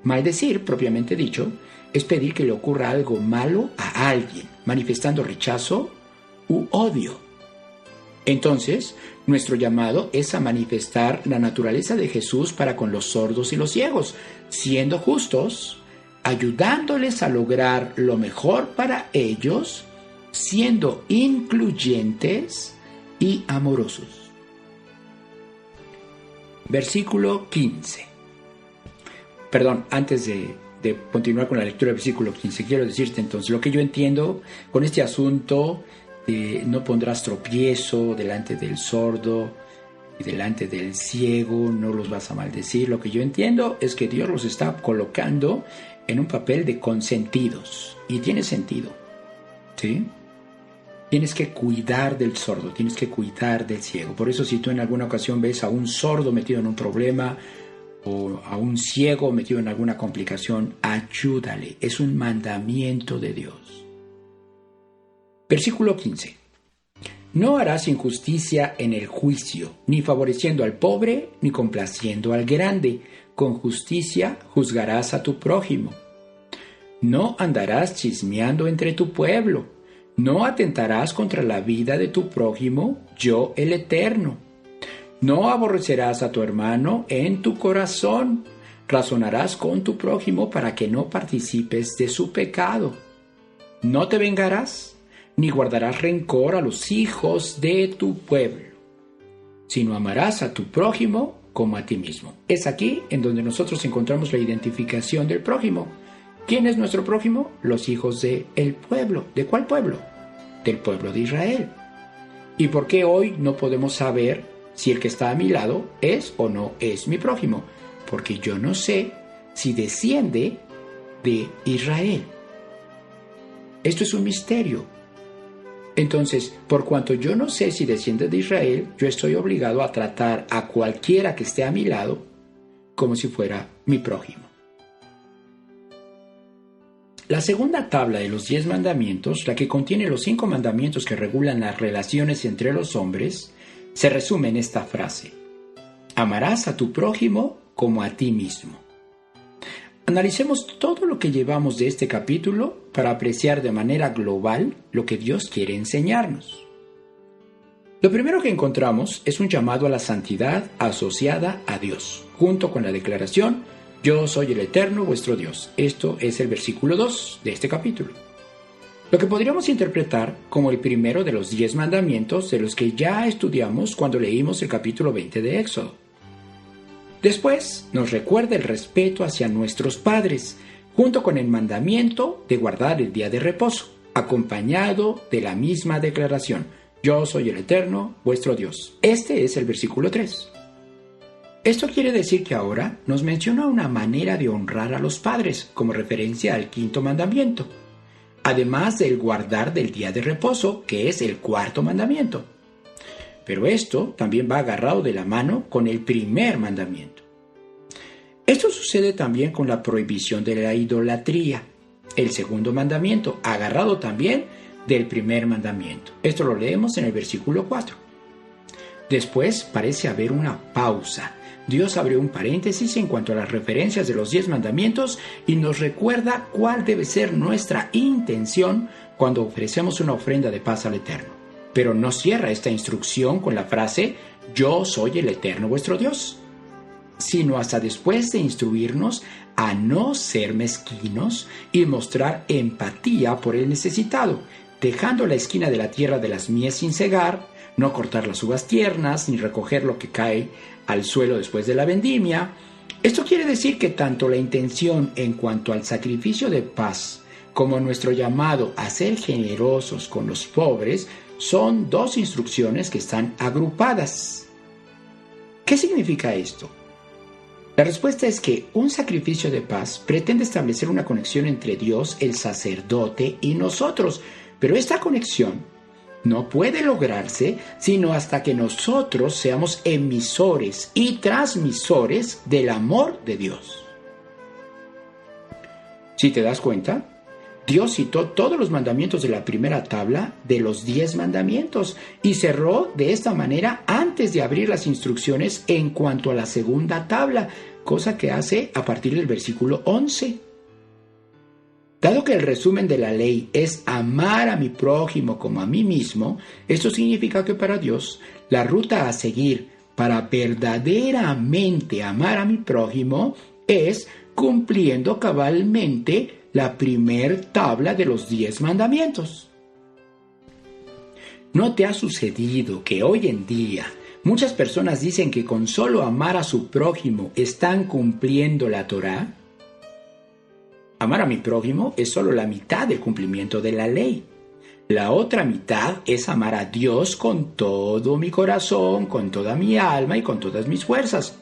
Maldecir, propiamente dicho, es pedir que le ocurra algo malo a alguien, manifestando rechazo u odio. Entonces, nuestro llamado es a manifestar la naturaleza de Jesús para con los sordos y los ciegos, siendo justos, ayudándoles a lograr lo mejor para ellos, siendo incluyentes y amorosos. Versículo 15. Perdón, antes de continuar con la lectura del versículo 15, quiero decirte entonces lo que yo entiendo con este asunto de no pondrás tropiezo delante del sordo y delante del ciego, no los vas a maldecir. Lo que yo entiendo es que Dios los está colocando en un papel de consentidos, y tiene sentido, ¿sí? Tienes que cuidar del sordo, tienes que cuidar del ciego. Por eso, si tú en alguna ocasión ves a un sordo metido en un problema o a un ciego metido en alguna complicación, ayúdale. Es un mandamiento de Dios. Versículo 15. No harás injusticia en el juicio, ni favoreciendo al pobre, ni complaciendo al grande. Con justicia juzgarás a tu prójimo. No andarás chismeando entre tu pueblo. No atentarás contra la vida de tu prójimo, yo el Eterno. No aborrecerás a tu hermano en tu corazón. Razonarás con tu prójimo para que no participes de su pecado. No te vengarás, ni guardarás rencor a los hijos de tu pueblo, sino amarás a tu prójimo como a ti mismo. Es aquí en donde nosotros encontramos la identificación del prójimo. ¿Quién es nuestro prójimo? Los hijos del pueblo. ¿De cuál pueblo? Del pueblo de Israel. ¿Y por qué hoy no podemos saber si el que está a mi lado es o no es mi prójimo? Porque yo no sé si desciende de Israel. Esto es un misterio. Entonces, por cuanto yo no sé si desciende de Israel, yo estoy obligado a tratar a cualquiera que esté a mi lado como si fuera mi prójimo. La segunda tabla de los 10 mandamientos, la que contiene los 5 mandamientos que regulan las relaciones entre los hombres, se resume en esta frase: amarás a tu prójimo como a ti mismo. Analicemos todo lo que llevamos de este capítulo para apreciar de manera global lo que Dios quiere enseñarnos. Lo primero que encontramos es un llamado a la santidad asociada a Dios, junto con la declaración, yo soy el Eterno, vuestro Dios. Esto es el versículo 2 de este capítulo. Lo que podríamos interpretar como el primero de los 10 mandamientos de los que ya estudiamos cuando leímos el capítulo 20 de Éxodo. Después nos recuerda el respeto hacia nuestros padres, junto con el mandamiento de guardar el día de reposo, acompañado de la misma declaración, yo soy el Eterno, vuestro Dios. Este es el versículo 3. Esto quiere decir que ahora nos menciona una manera de honrar a los padres, como referencia al quinto mandamiento, además del guardar del día de reposo, que es el cuarto mandamiento. Pero esto también va agarrado de la mano con el primer mandamiento. Esto sucede también con la prohibición de la idolatría, el segundo mandamiento, agarrado también del primer mandamiento. Esto lo leemos en el versículo 4. Después parece haber una pausa. Dios abre un paréntesis en cuanto a las referencias de los 10 mandamientos y nos recuerda cuál debe ser nuestra intención cuando ofrecemos una ofrenda de paz al Eterno. Pero no cierra esta instrucción con la frase, yo soy el Eterno vuestro Dios, sino hasta después de instruirnos a no ser mezquinos y mostrar empatía por el necesitado, dejando la esquina de la tierra de las mies sin cegar, no cortar las uvas tiernas, ni recoger lo que cae al suelo después de la vendimia. Esto quiere decir que tanto la intención en cuanto al sacrificio de paz como nuestro llamado a ser generosos con los pobres son dos instrucciones que están agrupadas. ¿Qué significa esto? La respuesta es que un sacrificio de paz pretende establecer una conexión entre Dios, el sacerdote y nosotros, pero esta conexión no puede lograrse sino hasta que nosotros seamos emisores y transmisores del amor de Dios. Si te das cuenta, Dios citó todos los mandamientos de la primera tabla de los 10 mandamientos y cerró de esta manera antes de abrir las instrucciones en cuanto a la segunda tabla, cosa que hace a partir del versículo 11. Dado que el resumen de la ley es amar a mi prójimo como a mí mismo, esto significa que para Dios la ruta a seguir para verdaderamente amar a mi prójimo es cumpliendo cabalmente la primer tabla de los 10 mandamientos. ¿No te ha sucedido que hoy en día muchas personas dicen que con solo amar a su prójimo están cumpliendo la Torá? Amar a mi prójimo es solo la mitad del cumplimiento de la ley. La otra mitad es amar a Dios con todo mi corazón, con toda mi alma y con todas mis fuerzas.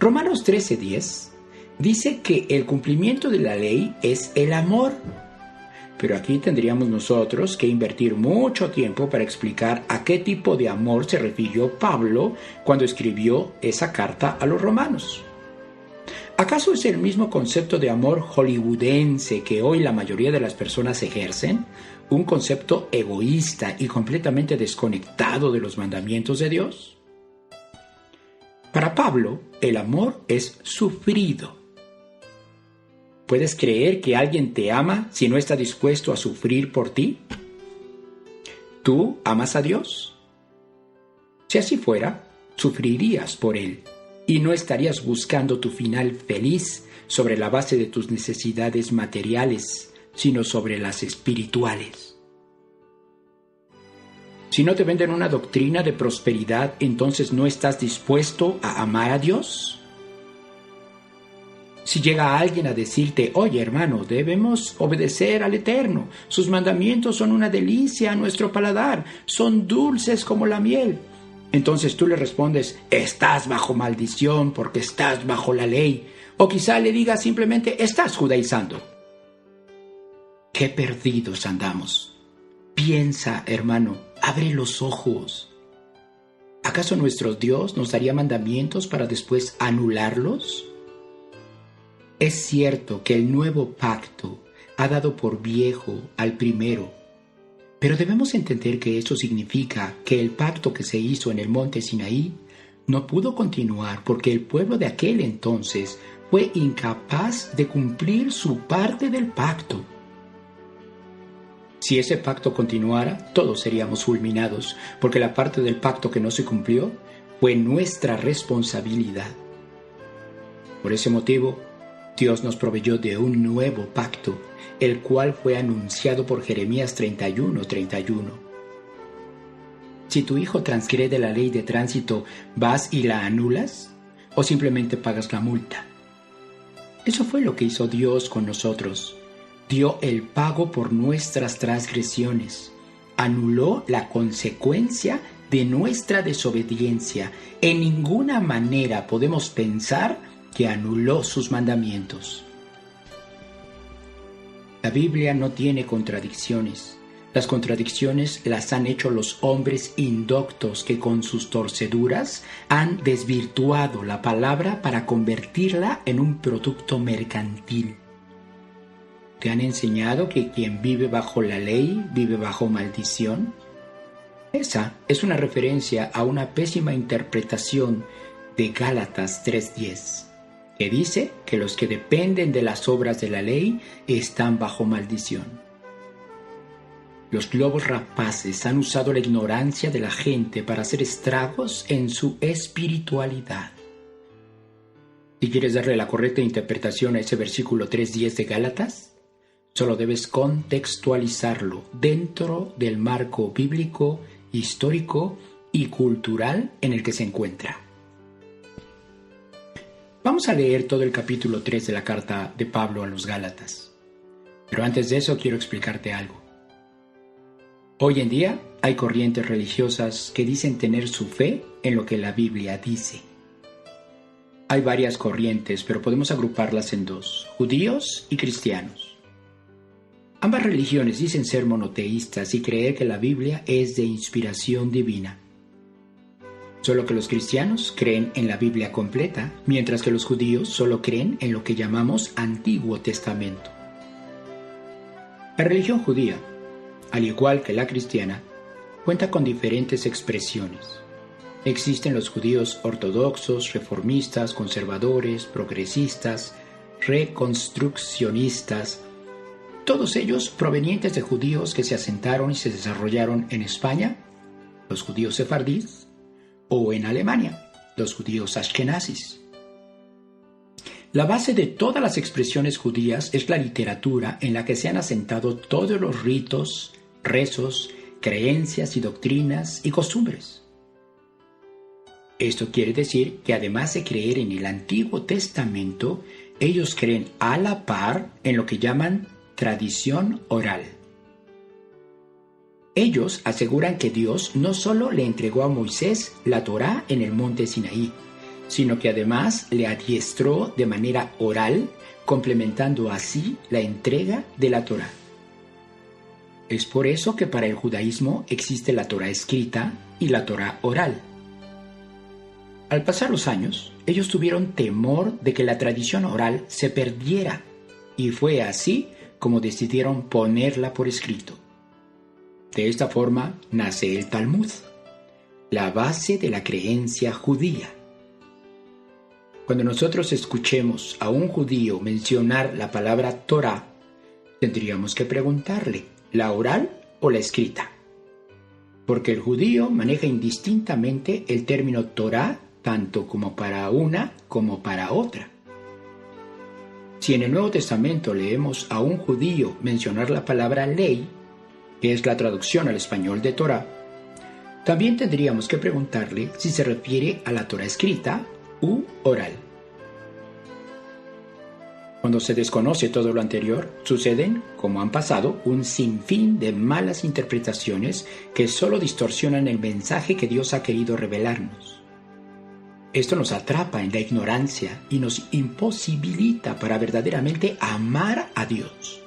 Romanos 13:10 dice que el cumplimiento de la ley es el amor. Pero aquí tendríamos nosotros que invertir mucho tiempo para explicar a qué tipo de amor se refirió Pablo cuando escribió esa carta a los romanos. ¿Acaso es el mismo concepto de amor hollywoodense que hoy la mayoría de las personas ejercen? ¿Un concepto egoísta y completamente desconectado de los mandamientos de Dios? Para Pablo, el amor es sufrido. ¿Puedes creer que alguien te ama si no está dispuesto a sufrir por ti? ¿Tú amas a Dios? Si así fuera, sufrirías por Él y no estarías buscando tu final feliz sobre la base de tus necesidades materiales, sino sobre las espirituales. Si no te venden una doctrina de prosperidad, entonces ¿no estás dispuesto a amar a Dios? Si llega alguien a decirte, oye hermano, debemos obedecer al Eterno, sus mandamientos son una delicia a nuestro paladar, son dulces como la miel. Entonces tú le respondes, estás bajo maldición porque estás bajo la ley. O quizá le digas simplemente, estás judaizando. ¡Qué perdidos andamos! Piensa, hermano, abre los ojos. ¿Acaso nuestro Dios nos daría mandamientos para después anularlos? Es cierto que el nuevo pacto ha dado por viejo al primero, pero debemos entender que esto significa que el pacto que se hizo en el monte Sinaí no pudo continuar porque el pueblo de aquel entonces fue incapaz de cumplir su parte del pacto. Si ese pacto continuara, todos seríamos fulminados, porque la parte del pacto que no se cumplió fue nuestra responsabilidad. Por ese motivo, Dios nos proveyó de un nuevo pacto, el cual fue anunciado por Jeremías 31:31. Si tu hijo transgrede la ley de tránsito, ¿vas y la anulas? ¿O simplemente pagas la multa? Eso fue lo que hizo Dios con nosotros. Dio el pago por nuestras transgresiones. Anuló la consecuencia de nuestra desobediencia. En ninguna manera podemos pensar que anuló sus mandamientos. La Biblia no tiene contradicciones. Las contradicciones las han hecho los hombres indoctos que con sus torceduras han desvirtuado la palabra para convertirla en un producto mercantil. ¿Te han enseñado que quien vive bajo la ley vive bajo maldición? Esa es una referencia a una pésima interpretación de Gálatas 3:10, que dice que los que dependen de las obras de la ley están bajo maldición. Los lobos rapaces han usado la ignorancia de la gente para hacer estragos en su espiritualidad. Si quieres darle la correcta interpretación a ese versículo 3:10 de Gálatas, solo debes contextualizarlo dentro del marco bíblico, histórico y cultural en el que se encuentra. Vamos a leer todo el capítulo 3 de la carta de Pablo a los Gálatas. Pero antes de eso quiero explicarte algo. Hoy en día hay corrientes religiosas que dicen tener su fe en lo que la Biblia dice. Hay varias corrientes, pero podemos agruparlas en dos: judíos y cristianos. Ambas religiones dicen ser monoteístas y creer que la Biblia es de inspiración divina. Solo que los cristianos creen en la Biblia completa, mientras que los judíos solo creen en lo que llamamos Antiguo Testamento. La religión judía, al igual que la cristiana, cuenta con diferentes expresiones. Existen los judíos ortodoxos, reformistas, conservadores, progresistas, reconstruccionistas, todos ellos provenientes de judíos que se asentaron y se desarrollaron en España, los judíos sefardíes, o en Alemania, los judíos ashkenazis. La base de todas las expresiones judías es la literatura en la que se han asentado todos los ritos, rezos, creencias y doctrinas y costumbres. Esto quiere decir que además de creer en el Antiguo Testamento, ellos creen a la par en lo que llaman tradición oral. Ellos aseguran que Dios no solo le entregó a Moisés la Torá en el monte Sinaí, sino que además le adiestró de manera oral, complementando así la entrega de la Torá. Es por eso que para el judaísmo existe la Torá escrita y la Torá oral. Al pasar los años, ellos tuvieron temor de que la tradición oral se perdiera, y fue así como decidieron ponerla por escrito. De esta forma nace el Talmud, la base de la creencia judía. Cuando nosotros escuchemos a un judío mencionar la palabra Torá, tendríamos que preguntarle, ¿la oral o la escrita? Porque el judío maneja indistintamente el término Torá tanto como para una como para otra. Si en el Nuevo Testamento leemos a un judío mencionar la palabra ley, que es la traducción al español de Torá, también tendríamos que preguntarle si se refiere a la Torá escrita u oral. Cuando se desconoce todo lo anterior, suceden, como han pasado, un sinfín de malas interpretaciones que solo distorsionan el mensaje que Dios ha querido revelarnos. Esto nos atrapa en la ignorancia y nos imposibilita para verdaderamente amar a Dios.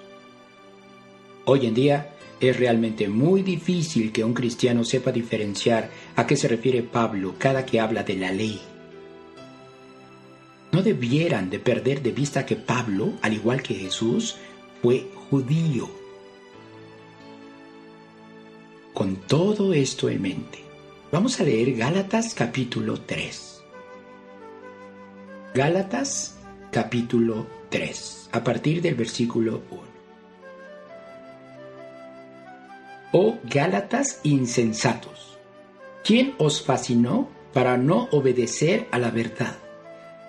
Hoy en día es realmente muy difícil que un cristiano sepa diferenciar a qué se refiere Pablo cada que habla de la ley. No debieran de perder de vista que Pablo, al igual que Jesús, fue judío. Con todo esto en mente, vamos a leer Gálatas capítulo 3. Gálatas capítulo 3, a partir del versículo 1. oh Gálatas insensatos, ¿quién os fascinó para no obedecer a la verdad?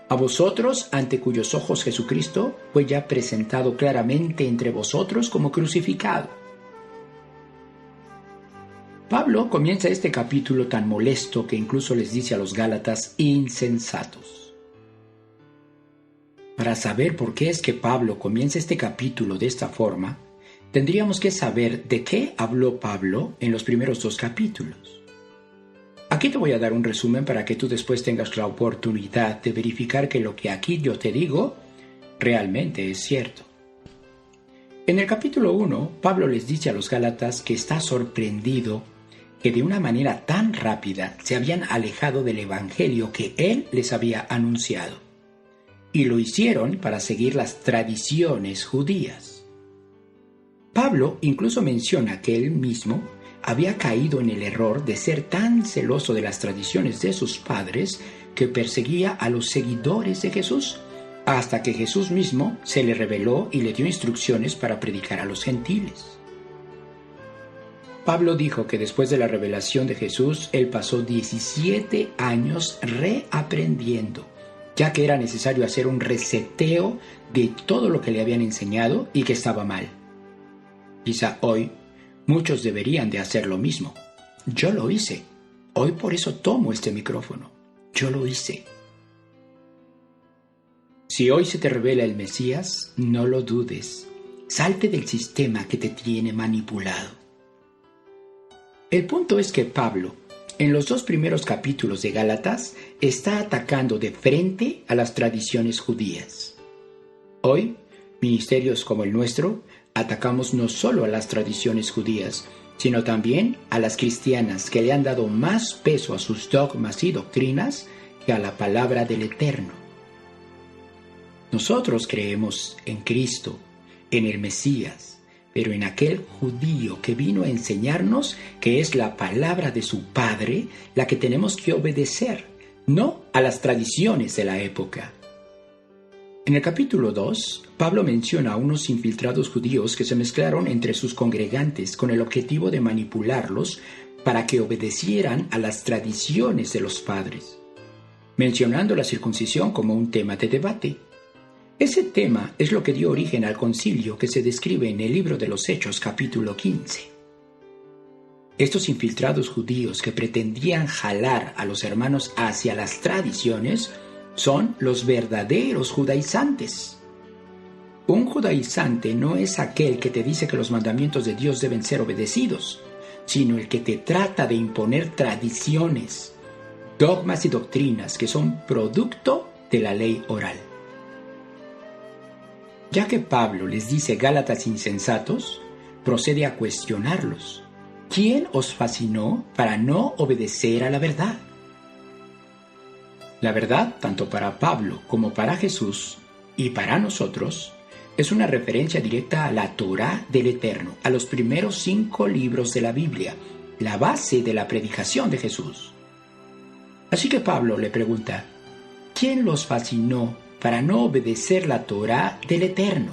A vosotros, ante cuyos ojos Jesucristo fue ya presentado claramente entre vosotros como crucificado. Pablo comienza este capítulo tan molesto que incluso les dice a los Gálatas insensatos. Para saber por qué es que Pablo comienza este capítulo de esta forma, tendríamos que saber de qué habló Pablo en los primeros 2 capítulos. Aquí te voy a dar un resumen para que tú después tengas la oportunidad de verificar que lo que aquí yo te digo realmente es cierto. En el capítulo 1, Pablo les dice a los Gálatas que está sorprendido que de una manera tan rápida se habían alejado del evangelio que él les había anunciado. Y lo hicieron para seguir las tradiciones judías. Pablo incluso menciona que él mismo había caído en el error de ser tan celoso de las tradiciones de sus padres que perseguía a los seguidores de Jesús, hasta que Jesús mismo se le reveló y le dio instrucciones para predicar a los gentiles. Pablo dijo que después de la revelación de Jesús, él pasó 17 años reaprendiendo, ya que era necesario hacer un reseteo de todo lo que le habían enseñado y que estaba mal. Quizá hoy muchos deberían de hacer lo mismo. Yo lo hice. Hoy por eso tomo este micrófono. Yo lo hice. Si hoy se te revela el Mesías, no lo dudes. Salte del sistema que te tiene manipulado. El punto es que Pablo, en los 2 primeros capítulos de Gálatas, está atacando de frente a las tradiciones judías. Hoy, ministerios como el nuestro, atacamos no solo a las tradiciones judías, sino también a las cristianas que le han dado más peso a sus dogmas y doctrinas que a la palabra del Eterno. Nosotros creemos en Cristo, en el Mesías, pero en aquel judío que vino a enseñarnos que es la palabra de su Padre la que tenemos que obedecer, no a las tradiciones de la época. En el capítulo 2, Pablo menciona a unos infiltrados judíos que se mezclaron entre sus congregantes con el objetivo de manipularlos para que obedecieran a las tradiciones de los padres, mencionando la circuncisión como un tema de debate. Ese tema es lo que dio origen al concilio que se describe en el libro de los Hechos capítulo 15. Estos infiltrados judíos que pretendían jalar a los hermanos hacia las tradiciones son los verdaderos judaizantes. Un judaizante no es aquel que te dice que los mandamientos de Dios deben ser obedecidos, sino el que te trata de imponer tradiciones, dogmas y doctrinas que son producto de la ley oral. Ya que Pablo les dice Gálatas insensatos, procede a cuestionarlos. ¿Quién os fascinó para no obedecer a la verdad? La verdad, tanto para Pablo como para Jesús y para nosotros, es una referencia directa a la Torá del Eterno, a los primeros 5 libros de la Biblia, la base de la predicación de Jesús. Así que Pablo le pregunta, ¿quién los fascinó para no obedecer la Torá del Eterno?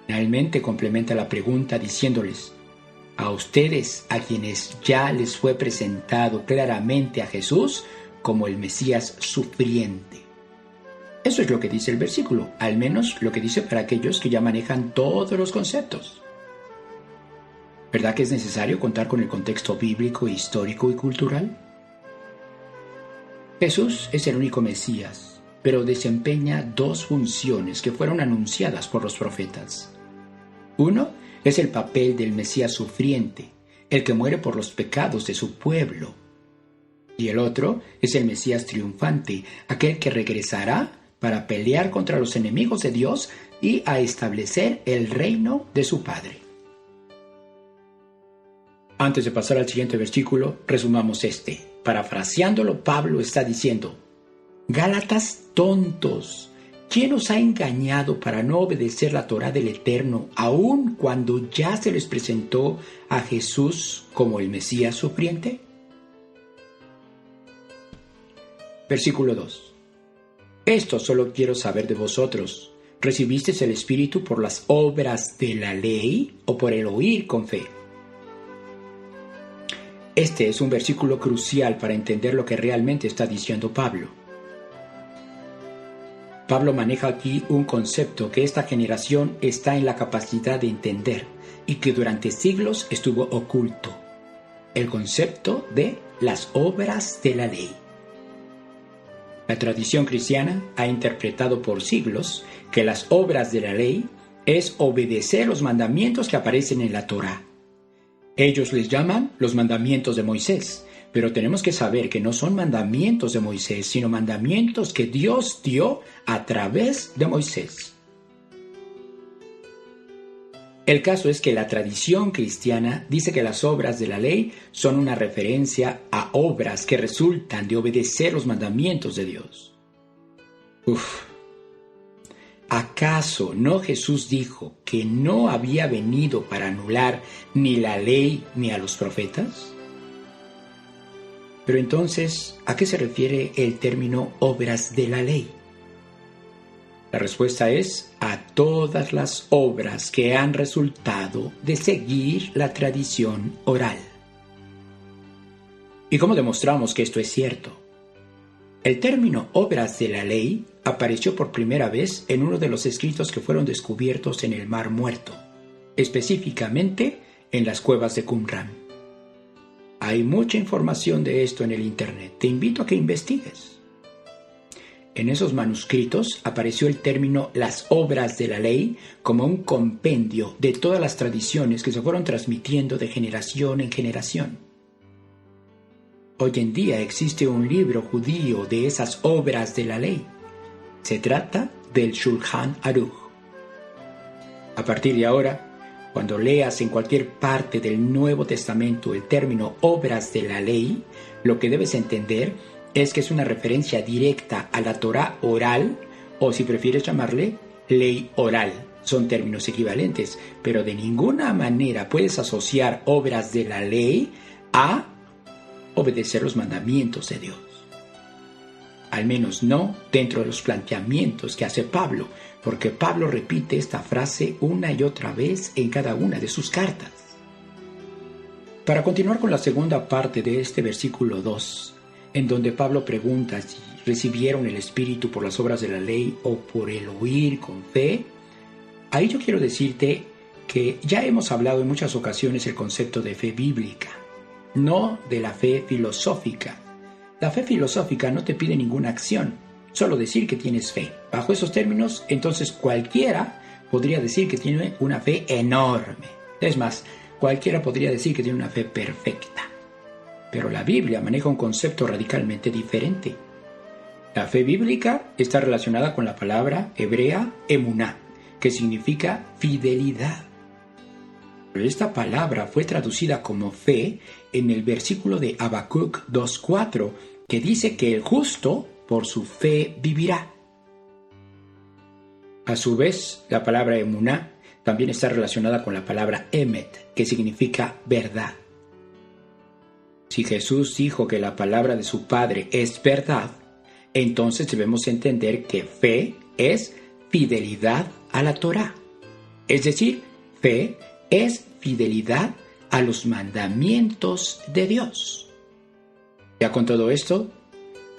Finalmente complementa la pregunta diciéndoles, a ustedes, a quienes ya les fue presentado claramente a Jesús como el Mesías sufriente. Eso es lo que dice el versículo, al menos lo que dice para aquellos que ya manejan todos los conceptos. ¿Verdad que es necesario contar con el contexto bíblico, histórico y cultural? Jesús es el único Mesías, pero desempeña 2 funciones que fueron anunciadas por los profetas. Uno es el papel del Mesías sufriente, el que muere por los pecados de su pueblo. Y el otro es el Mesías triunfante, aquel que regresará para pelear contra los enemigos de Dios y a establecer el reino de su Padre. Antes de pasar al siguiente versículo, resumamos este. Parafraseándolo, Pablo está diciendo, Gálatas tontos, ¿quién os ha engañado para no obedecer la Torá del Eterno, aun cuando ya se les presentó a Jesús como el Mesías sufriente? Versículo 2. Esto solo quiero saber de vosotros. ¿Recibiste el Espíritu por las obras de la ley o por el oír con fe? Este es un versículo crucial para entender lo que realmente está diciendo Pablo. Pablo maneja aquí un concepto que esta generación está en la capacidad de entender y que durante siglos estuvo oculto: el concepto de las obras de la ley. La tradición cristiana ha interpretado por siglos que las obras de la ley es obedecer los mandamientos que aparecen en la Torá. Ellos les llaman los mandamientos de Moisés, pero tenemos que saber que no son mandamientos de Moisés, sino mandamientos que Dios dio a través de Moisés. El caso es que la tradición cristiana dice que las obras de la ley son una referencia a obras que resultan de obedecer los mandamientos de Dios. ¿Acaso no Jesús dijo que no había venido para anular ni la ley ni a los profetas? Pero entonces, ¿a qué se refiere el término obras de la ley? La respuesta es a todas las obras que han resultado de seguir la tradición oral. ¿Y cómo demostramos que esto es cierto? El término obras de la ley apareció por primera vez en uno de los escritos que fueron descubiertos en el Mar Muerto, específicamente en las cuevas de Qumran. Hay mucha información de esto en el Internet. Te invito a que investigues. En esos manuscritos apareció el término las obras de la ley como un compendio de todas las tradiciones que se fueron transmitiendo de generación en generación. Hoy en día existe un libro judío de esas obras de la ley. Se trata del Shulchan Aruch. A partir de ahora, cuando leas en cualquier parte del Nuevo Testamento el término obras de la ley, lo que debes entender es que es una referencia directa a la Torá oral, o si prefieres llamarle ley oral. Son términos equivalentes, pero de ninguna manera puedes asociar obras de la ley a obedecer los mandamientos de Dios. Al menos no dentro de los planteamientos que hace Pablo, porque Pablo repite esta frase una y otra vez en cada una de sus cartas. Para continuar con la segunda parte de este versículo 2, en donde Pablo pregunta si recibieron el Espíritu por las obras de la ley o por el oír con fe, ahí yo quiero decirte que ya hemos hablado en muchas ocasiones el concepto de fe bíblica, no de la fe filosófica. La fe filosófica no te pide ninguna acción, solo decir que tienes fe. Bajo esos términos, entonces cualquiera podría decir que tiene una fe enorme. Es más, cualquiera podría decir que tiene una fe perfecta. Pero la Biblia maneja un concepto radicalmente diferente. La fe bíblica está relacionada con la palabra hebrea emuná, que significa fidelidad. Pero esta palabra fue traducida como fe en el versículo de Habacuc 2:4, que dice que el justo por su fe vivirá. A su vez, la palabra emuná también está relacionada con la palabra emet, que significa verdad. Si Jesús dijo que la palabra de su Padre es verdad, entonces debemos entender que fe es fidelidad a la Torá. Es decir, fe es fidelidad a los mandamientos de Dios. Ya con todo esto,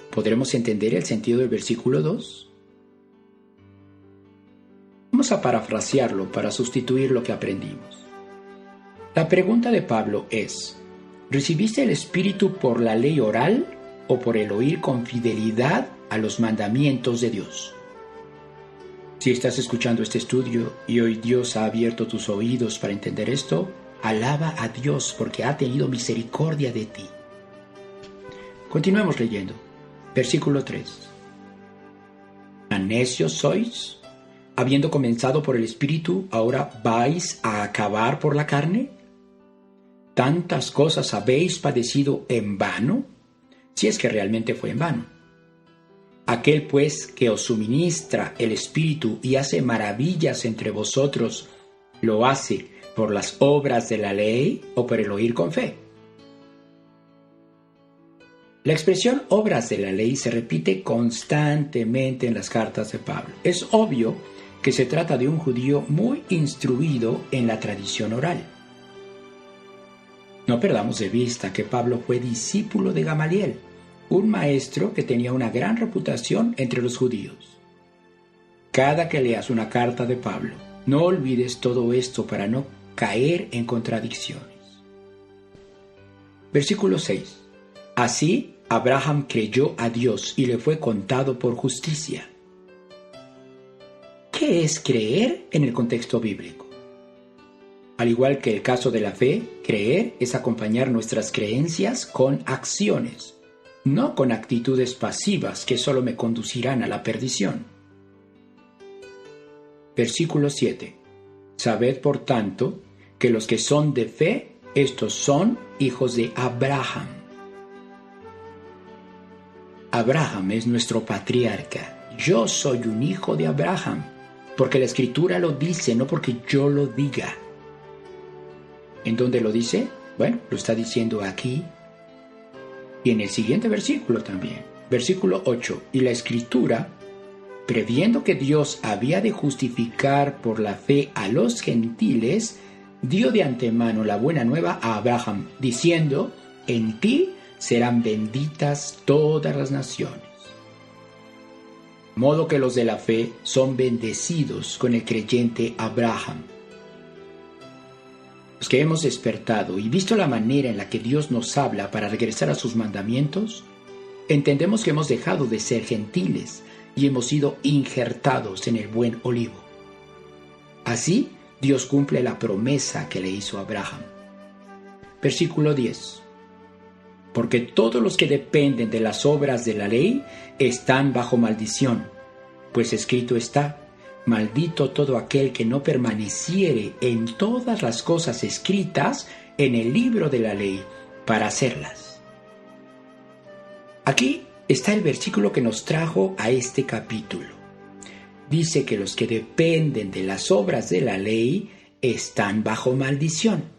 ¿podremos entender el sentido del versículo 2? Vamos a parafrasearlo para sustituir lo que aprendimos. La pregunta de Pablo es: ¿recibiste el Espíritu por la ley oral o por el oír con fidelidad a los mandamientos de Dios? Si estás escuchando este estudio y hoy Dios ha abierto tus oídos para entender esto, alaba a Dios porque ha tenido misericordia de ti. Continuemos leyendo. Versículo 3. ¿Tan necios sois? Habiendo comenzado por el Espíritu, ¿ahora vais a acabar por la carne? ¿Tantas cosas habéis padecido en vano? Si es que realmente fue en vano. Aquel pues que os suministra el Espíritu y hace maravillas entre vosotros, ¿lo hace por las obras de la ley o por el oír con fe? La expresión obras de la ley se repite constantemente en las cartas de Pablo. Es obvio que se trata de un judío muy instruido en la tradición oral. No perdamos de vista que Pablo fue discípulo de Gamaliel, un maestro que tenía una gran reputación entre los judíos. Cada que leas una carta de Pablo, no olvides todo esto para no caer en contradicciones. Versículo 6. Así, Abraham creyó a Dios y le fue contado por justicia. ¿Qué es creer en el contexto bíblico? Al igual que el caso de la fe, creer es acompañar nuestras creencias con acciones, no con actitudes pasivas que solo me conducirán a la perdición. Versículo 7. Sabed, por tanto, que los que son de fe, estos son hijos de Abraham. Abraham es nuestro patriarca. Yo soy un hijo de Abraham, porque la Escritura lo dice, no porque yo lo diga. ¿En dónde lo dice? Bueno, lo está diciendo aquí y en el siguiente versículo también. Versículo 8. Y la Escritura, previendo que Dios había de justificar por la fe a los gentiles, dio de antemano la buena nueva a Abraham, diciendo: en ti serán benditas todas las naciones. Modo que los de la fe son bendecidos con el creyente Abraham. Los que hemos despertado y visto la manera en la que Dios nos habla para regresar a sus mandamientos, entendemos que hemos dejado de ser gentiles y hemos sido injertados en el buen olivo. Así, Dios cumple la promesa que le hizo a Abraham. Versículo 10. Porque todos los que dependen de las obras de la ley están bajo maldición, pues escrito está: maldito todo aquel que no permaneciere en todas las cosas escritas en el libro de la ley para hacerlas. Aquí está el versículo que nos trajo a este capítulo. Dice que los que dependen de las obras de la ley están bajo maldición.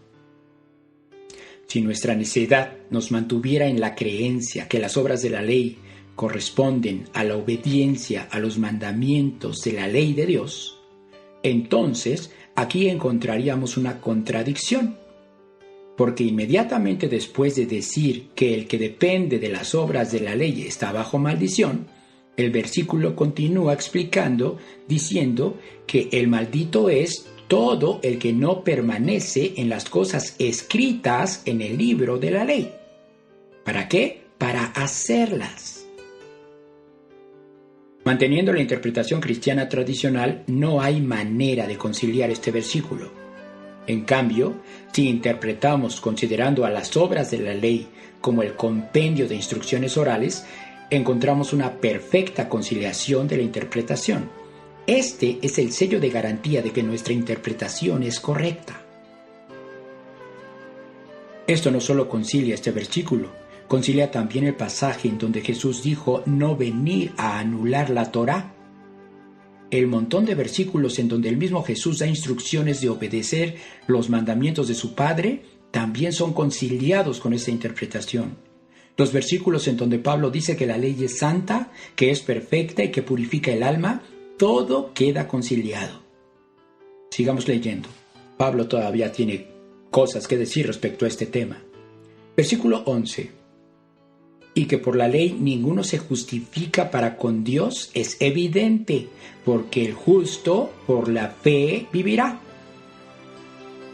Si nuestra necedad nos mantuviera en la creencia que las obras de la ley corresponden a la obediencia a los mandamientos de la ley de Dios, entonces aquí encontraríamos una contradicción, porque inmediatamente después de decir que el que depende de las obras de la ley está bajo maldición, el versículo continúa explicando, diciendo que el maldito es todo el que no permanece en las cosas escritas en el libro de la ley. ¿Para qué? Para hacerlas. Manteniendo la interpretación cristiana tradicional, no hay manera de conciliar este versículo. En cambio, si interpretamos considerando a las obras de la ley como el compendio de instrucciones orales, encontramos una perfecta conciliación de la interpretación. Este es el sello de garantía de que nuestra interpretación es correcta. Esto no solo concilia este versículo, concilia también el pasaje en donde Jesús dijo no venir a anular la Torá. El montón de versículos en donde el mismo Jesús da instrucciones de obedecer los mandamientos de su Padre también son conciliados con esta interpretación. Los versículos en donde Pablo dice que la ley es santa, que es perfecta y que purifica el alma, todo queda conciliado. Sigamos leyendo. Pablo todavía tiene cosas que decir respecto a este tema. Versículo 11. Y que por la ley ninguno se justifica para con Dios es evidente, porque el justo por la fe vivirá.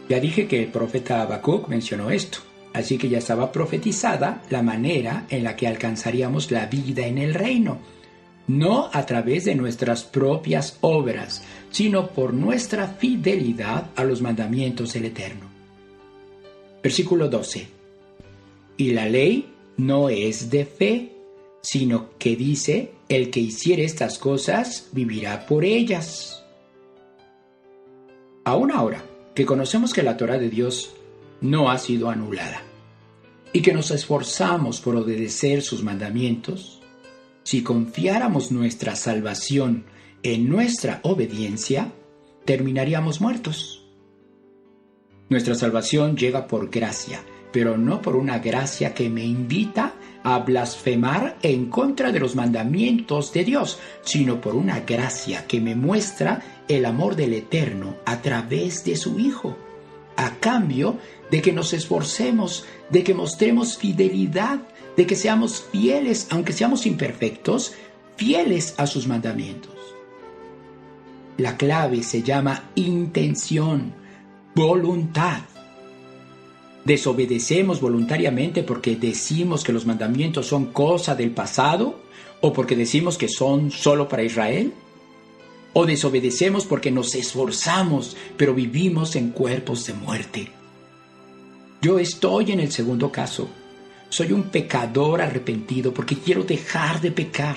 Ya dije que el profeta Habacuc mencionó esto, así que ya estaba profetizada la manera en la que alcanzaríamos la vida en el reino, no a través de nuestras propias obras, sino por nuestra fidelidad a los mandamientos del Eterno. Versículo 12. Y la ley no es de fe, sino que dice, el que hiciere estas cosas vivirá por ellas. Aún ahora que conocemos que la Torá de Dios no ha sido anulada y que nos esforzamos por obedecer sus mandamientos, si confiáramos nuestra salvación en nuestra obediencia, terminaríamos muertos. Nuestra salvación llega por gracia, pero no por una gracia que me invita a blasfemar en contra de los mandamientos de Dios, sino por una gracia que me muestra el amor del Eterno a través de su Hijo, a cambio de que nos esforcemos, de que mostremos fidelidad, de que seamos fieles, aunque seamos imperfectos, fieles a sus mandamientos. La clave se llama intención, voluntad. ¿Desobedecemos voluntariamente porque decimos que los mandamientos son cosa del pasado o porque decimos que son solo para Israel? ¿O desobedecemos porque nos esforzamos pero vivimos en cuerpos de muerte? Yo estoy en el segundo caso. Soy un pecador arrepentido porque quiero dejar de pecar.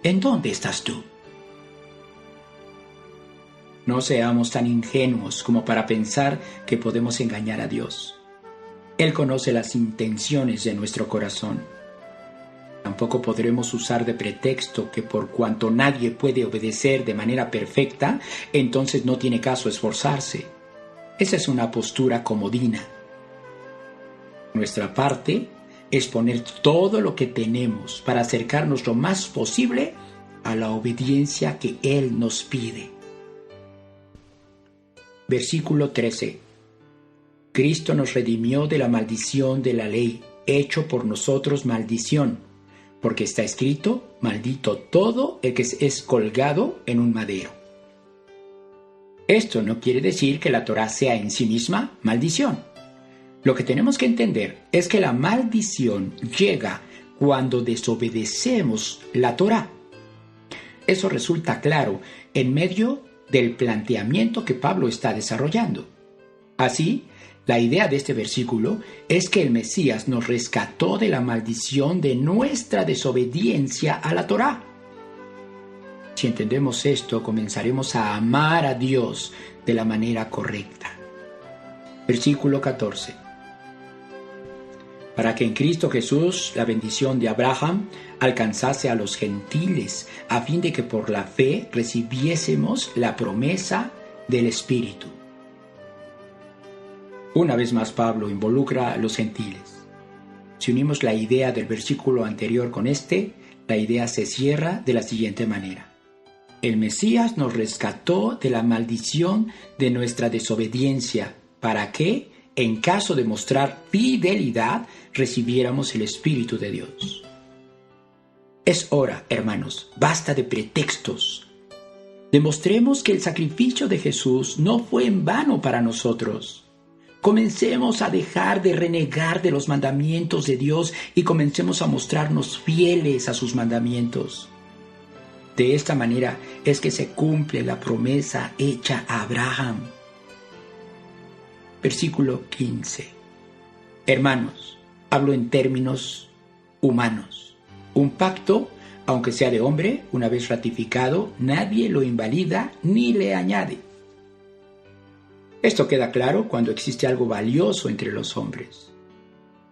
¿En dónde estás tú? No seamos tan ingenuos como para pensar que podemos engañar a Dios. Él conoce las intenciones de nuestro corazón. Tampoco podremos usar de pretexto que por cuanto nadie puede obedecer de manera perfecta, entonces no tiene caso esforzarse. Esa es una postura comodina. Nuestra parte es poner todo lo que tenemos para acercarnos lo más posible a la obediencia que Él nos pide. Versículo 13. Cristo nos redimió de la maldición de la ley, hecho por nosotros maldición, porque está escrito, maldito todo el que es colgado en un madero. Esto no quiere decir que la Torá sea en sí misma maldición. Lo que tenemos que entender es que la maldición llega cuando desobedecemos la Torá. Eso resulta claro en medio del planteamiento que Pablo está desarrollando. Así, la idea de este versículo es que el Mesías nos rescató de la maldición de nuestra desobediencia a la Torá. Si entendemos esto, comenzaremos a amar a Dios de la manera correcta. Versículo 14. Para que en Cristo Jesús la bendición de Abraham alcanzase a los gentiles, a fin de que por la fe recibiésemos la promesa del Espíritu. Una vez más Pablo involucra a los gentiles. Si unimos la idea del versículo anterior con este, la idea se cierra de la siguiente manera. El Mesías nos rescató de la maldición de nuestra desobediencia, para que, en caso de mostrar fidelidad, recibiéramos el Espíritu de Dios. Es hora, hermanos, basta de pretextos. Demostremos que el sacrificio de Jesús no fue en vano para nosotros. Comencemos a dejar de renegar de los mandamientos de Dios y comencemos a mostrarnos fieles a sus mandamientos. De esta manera es que se cumple la promesa hecha a Abraham. Versículo 15. Hermanos, hablo en términos humanos. Un pacto, aunque sea de hombre, una vez ratificado, nadie lo invalida ni le añade. Esto queda claro cuando existe algo valioso entre los hombres: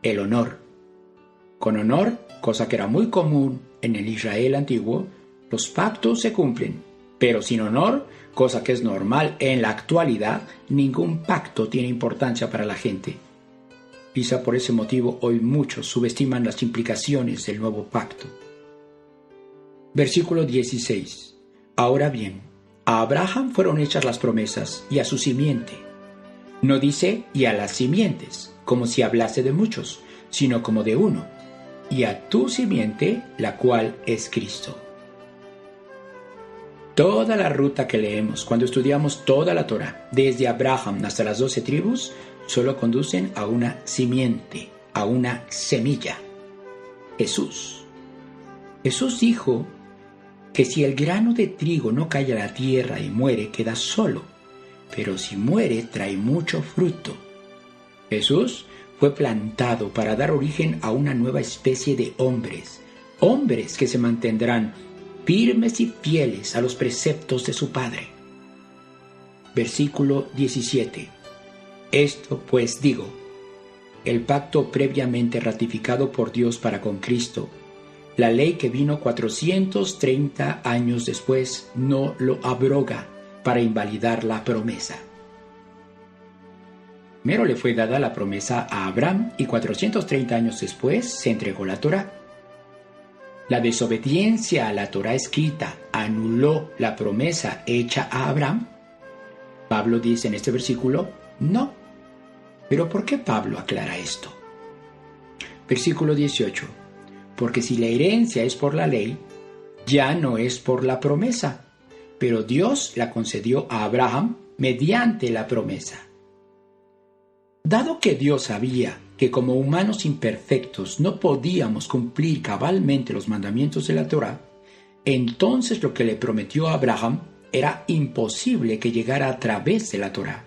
el honor. Con honor, cosa que era muy común en el Israel antiguo, los pactos se cumplen, pero sin honor, cosa que es normal en la actualidad, ningún pacto tiene importancia para la gente. Quizá por ese motivo hoy muchos subestiman las implicaciones del nuevo pacto. Versículo 16. Ahora bien, a Abraham fueron hechas las promesas y a su simiente. No dice y a las simientes, como si hablase de muchos, sino como de uno, y a tu simiente, la cual es Cristo. Toda la ruta que leemos cuando estudiamos toda la Torá, desde Abraham hasta las 12 tribus, solo conducen a una simiente, a una semilla: Jesús. Jesús dijo que si el grano de trigo no cae a la tierra y muere, queda solo, pero si muere, trae mucho fruto. Jesús fue plantado para dar origen a una nueva especie de hombres, hombres que se mantendrán firmes y fieles a los preceptos de su Padre. Versículo 17. Esto pues digo, el pacto previamente ratificado por Dios para con Cristo, la ley que vino 430 años después, no lo abroga para invalidar la promesa. Primero le fue dada la promesa a Abraham y 430 años después se entregó la Torá. La desobediencia a la Torá escrita anuló la promesa hecha a Abraham. Pablo dice en este versículo, no. ¿Pero por qué Pablo aclara esto? Versículo 18. Porque si la herencia es por la ley, ya no es por la promesa, pero Dios la concedió a Abraham mediante la promesa. Dado que Dios sabía que como humanos imperfectos no podíamos cumplir cabalmente los mandamientos de la Torá, entonces lo que le prometió a Abraham era imposible que llegara a través de la Torá.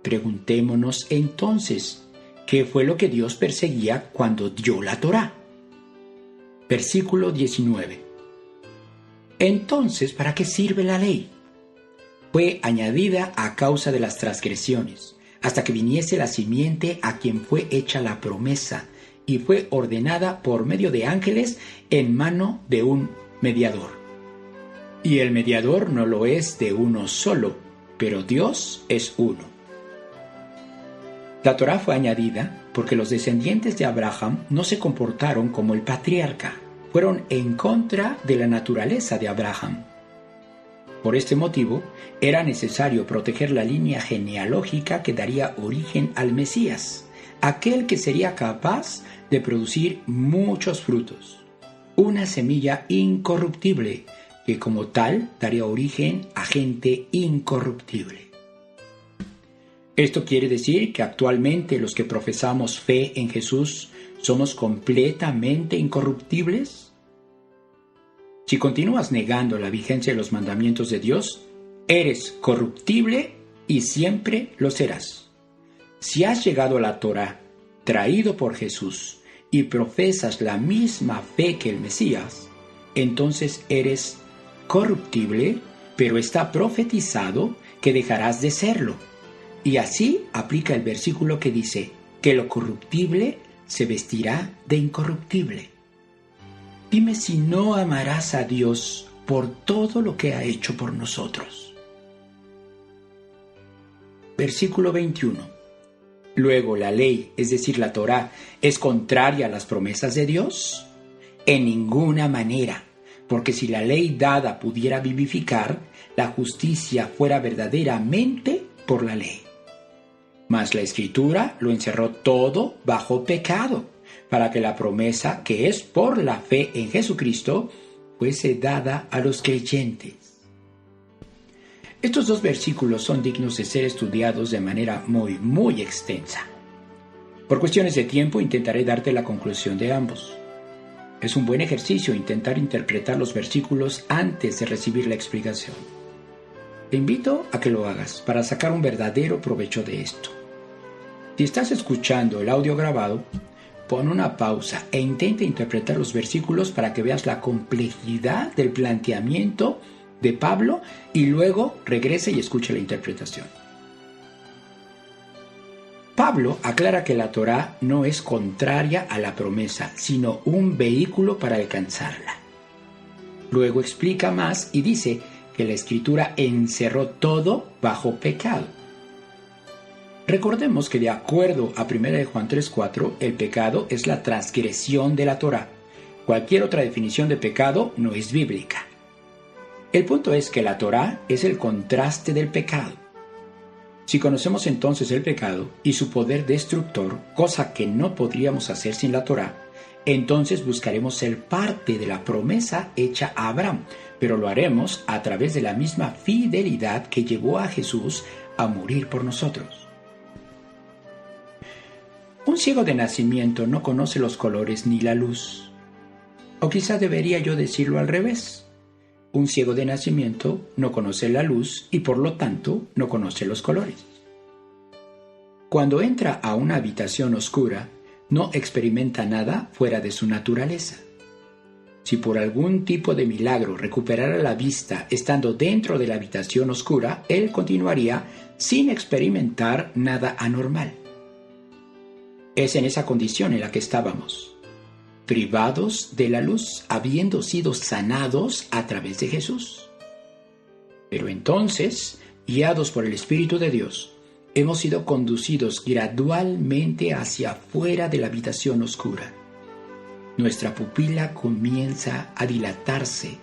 Preguntémonos entonces, ¿qué fue lo que Dios perseguía cuando dio la Torá? Versículo 19. Entonces, ¿para qué sirve la ley? Fue añadida a causa de las transgresiones, hasta que viniese la simiente a quien fue hecha la promesa, y fue ordenada por medio de ángeles en mano de un mediador. Y el mediador no lo es de uno solo, pero Dios es uno. La Torá fue añadida porque los descendientes de Abraham no se comportaron como el patriarca, fueron en contra de la naturaleza de Abraham. Por este motivo, era necesario proteger la línea genealógica que daría origen al Mesías, aquel que sería capaz de producir muchos frutos, una semilla incorruptible que como tal daría origen a gente incorruptible. Esto quiere decir que actualmente los que profesamos fe en Jesús somos completamente incorruptibles. Si continúas negando la vigencia de los mandamientos de Dios, eres corruptible y siempre lo serás. Si has llegado a la Torá, traído por Jesús, y profesas la misma fe que el Mesías, entonces eres corruptible, pero está profetizado que dejarás de serlo. Y así aplica el versículo que dice que lo corruptible se vestirá de incorruptible. Dime si no amarás a Dios por todo lo que ha hecho por nosotros. Versículo 21. Luego la ley, es decir, la Torá, ¿es contraria a las promesas de Dios? En ninguna manera, porque si la ley dada pudiera vivificar, la justicia fuera verdaderamente por la ley. Mas la Escritura lo encerró todo bajo pecado, para que la promesa, que es por la fe en Jesucristo, fuese dada a los creyentes. Estos dos versículos son dignos de ser estudiados de manera muy extensa. Por cuestiones de tiempo intentaré darte la conclusión de ambos. Es un buen ejercicio intentar interpretar los versículos antes de recibir la explicación. Te invito a que lo hagas para sacar un verdadero provecho de esto. Si estás escuchando el audio grabado, pon una pausa e intenta interpretar los versículos para que veas la complejidad del planteamiento de Pablo y luego regrese y escuche la interpretación. Pablo aclara que la Torá no es contraria a la promesa, sino un vehículo para alcanzarla. Luego explica más y dice que la Escritura encerró todo bajo pecado. Recordemos que de acuerdo a 1 Juan 3:4, el pecado es la transgresión de la Torá. Cualquier otra definición de pecado no es bíblica. El punto es que la Torá es el contraste del pecado. Si conocemos entonces el pecado y su poder destructor, cosa que no podríamos hacer sin la Torá, entonces buscaremos ser parte de la promesa hecha a Abraham, pero lo haremos a través de la misma fidelidad que llevó a Jesús a morir por nosotros. Un ciego de nacimiento no conoce los colores ni la luz. O quizá debería yo decirlo al revés. Un ciego de nacimiento no conoce la luz y por lo tanto no conoce los colores. Cuando entra a una habitación oscura, no experimenta nada fuera de su naturaleza. Si por algún tipo de milagro recuperara la vista estando dentro de la habitación oscura, él continuaría sin experimentar nada anormal. Es en esa condición en la que estábamos, privados de la luz, habiendo sido sanados a través de Jesús. Pero entonces, guiados por el Espíritu de Dios, hemos sido conducidos gradualmente hacia afuera de la habitación oscura. nuestra pupila comienza a dilatarse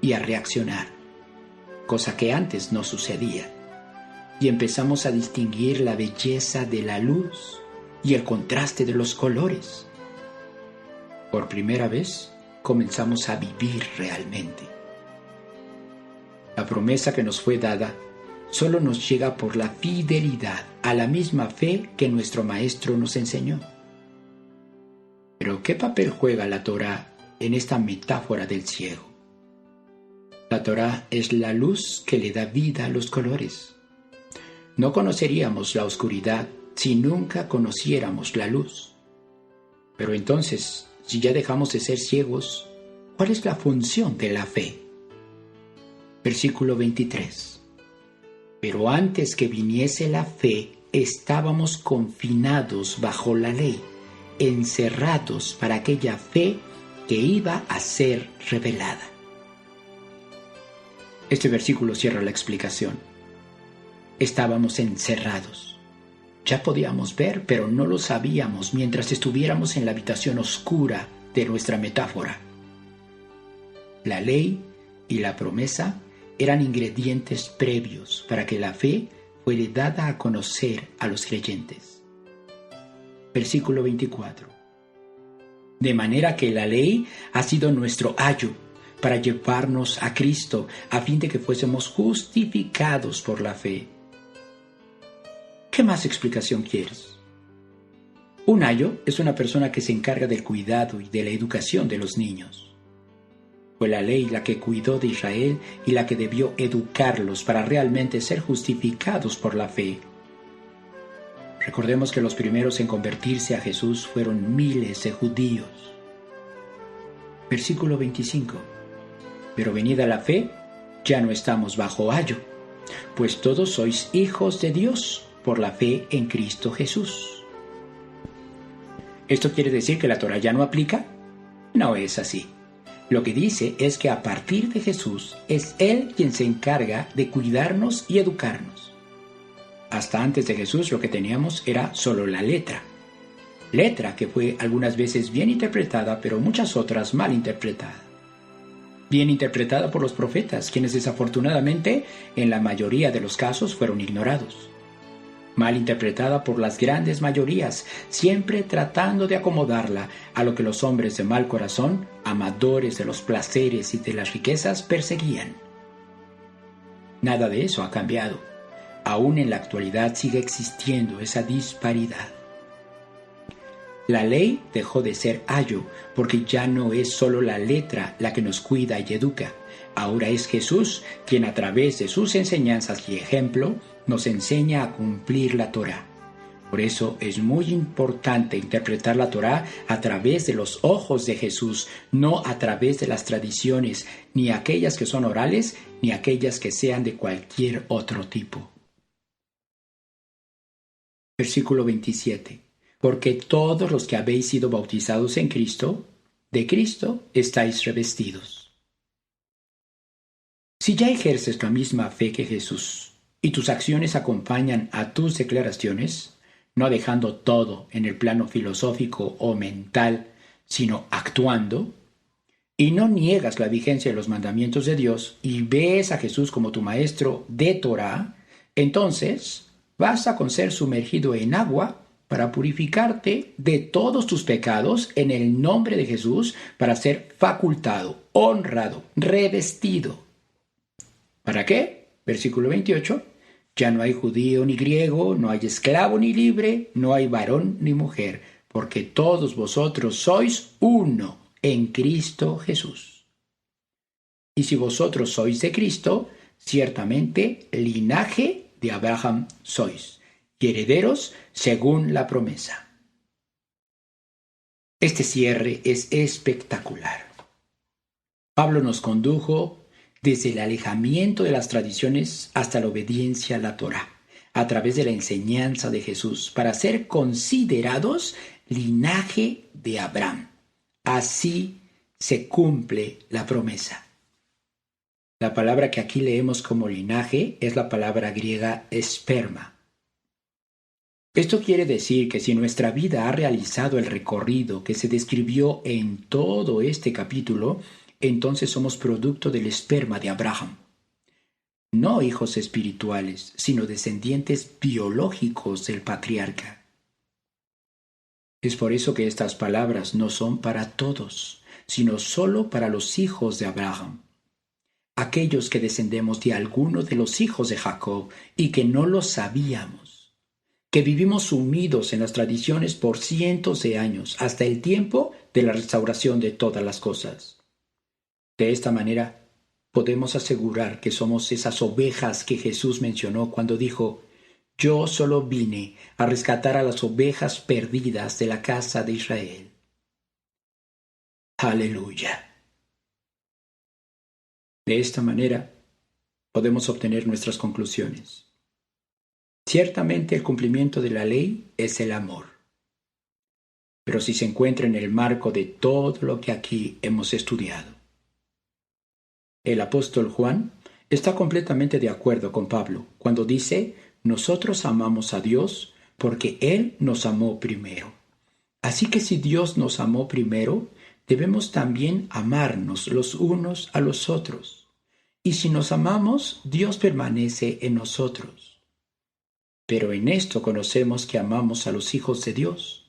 y a reaccionar, cosa que antes no sucedía, y empezamos a distinguir la belleza de la luz y el contraste de los colores. Por primera vez comenzamos a vivir realmente. La promesa que nos fue dada solo nos llega por la fidelidad a la misma fe que nuestro Maestro nos enseñó. Pero ¿qué papel juega la Torá en esta metáfora del ciego? La Torá es la luz que le da vida a los colores. No conoceríamos la oscuridad si nunca conociéramos la luz. Pero entonces, si ya dejamos de ser ciegos, ¿cuál es la función de la fe? Versículo 23. Pero antes que viniese la fe, estábamos confinados bajo la ley, encerrados para aquella fe que iba a ser revelada. Este versículo cierra la explicación. Estábamos encerrados. Ya podíamos ver, pero no lo sabíamos mientras estuviéramos en la habitación oscura de nuestra metáfora. La ley y la promesa eran ingredientes previos para que la fe fuera dada a conocer a los creyentes. Versículo 24. De manera que la ley ha sido nuestro ayo para llevarnos a Cristo, a fin de que fuésemos justificados por la fe. ¿Qué más explicación quieres? Un ayo es una persona que se encarga del cuidado y de la educación de los niños. Fue la ley la que cuidó de Israel y la que debió educarlos para realmente ser justificados por la fe. Recordemos que los primeros en convertirse a Jesús fueron miles de judíos. Versículo 25. Pero venida la fe, ya no estamos bajo ayo, pues todos sois hijos de Dios por la fe en Cristo Jesús. ¿Esto quiere decir que la Torá ya no aplica? No es así. Lo que dice es que a partir de Jesús es Él quien se encarga de cuidarnos y educarnos. Hasta antes de Jesús lo que teníamos era solo la letra. Letra que fue algunas veces bien interpretada, pero muchas otras mal interpretada. Bien interpretada por los profetas, quienes desafortunadamente en la mayoría de los casos fueron ignorados. Mal interpretada por las grandes mayorías, siempre tratando de acomodarla a lo que los hombres de mal corazón, amadores de los placeres y de las riquezas, perseguían. Nada de eso ha cambiado. Aún en la actualidad sigue existiendo esa disparidad. La ley dejó de ser ayo, porque ya no es solo la letra la que nos cuida y educa. Ahora es Jesús quien a través de sus enseñanzas y ejemplo nos enseña a cumplir la Torá. Por eso es muy importante interpretar la Torá a través de los ojos de Jesús, no a través de las tradiciones, ni aquellas que son orales, ni aquellas que sean de cualquier otro tipo. Versículo 27. Porque todos los que habéis sido bautizados en Cristo, de Cristo estáis revestidos. Si ya ejerces la misma fe que Jesús y tus acciones acompañan a tus declaraciones, no dejando todo en el plano filosófico o mental, sino actuando, y no niegas la vigencia de los mandamientos de Dios y ves a Jesús como tu maestro de Torá, entonces basta con ser sumergido en agua para purificarte de todos tus pecados en el nombre de Jesús, para ser facultado, honrado, revestido. ¿Para qué? Versículo 28. Ya no hay judío ni griego, no hay esclavo ni libre, no hay varón ni mujer, porque todos vosotros sois uno en Cristo Jesús. Y si vosotros sois de Cristo, ciertamente linaje de Abraham sois, y herederos según la promesa. Este cierre es espectacular. Pablo nos condujo desde el alejamiento de las tradiciones hasta la obediencia a la Torá, a través de la enseñanza de Jesús, para ser considerados linaje de Abraham. Así se cumple la promesa. La palabra que aquí leemos como linaje es la palabra griega esperma. Esto quiere decir que si nuestra vida ha realizado el recorrido que se describió en todo este capítulo, entonces somos producto del esperma de Abraham. No hijos espirituales, sino descendientes biológicos del patriarca. Es por eso que estas palabras no son para todos, sino solo para los hijos de Abraham, aquellos que descendemos de alguno de los hijos de Jacob y que no lo sabíamos, que vivimos sumidos en las tradiciones por cientos de años, hasta el tiempo de la restauración de todas las cosas. De esta manera, podemos asegurar que somos esas ovejas que Jesús mencionó cuando dijo: «Yo solo vine a rescatar a las ovejas perdidas de la casa de Israel». ¡Aleluya! De esta manera, podemos obtener nuestras conclusiones. Ciertamente el cumplimiento de la ley es el amor. Pero si se encuentra en el marco de todo lo que aquí hemos estudiado. El apóstol Juan está completamente de acuerdo con Pablo cuando dice: «Nosotros amamos a Dios porque Él nos amó primero». Así que si Dios nos amó primero, debemos también amarnos los unos a los otros. Y si nos amamos, Dios permanece en nosotros. Pero en esto conocemos que amamos a los hijos de Dios,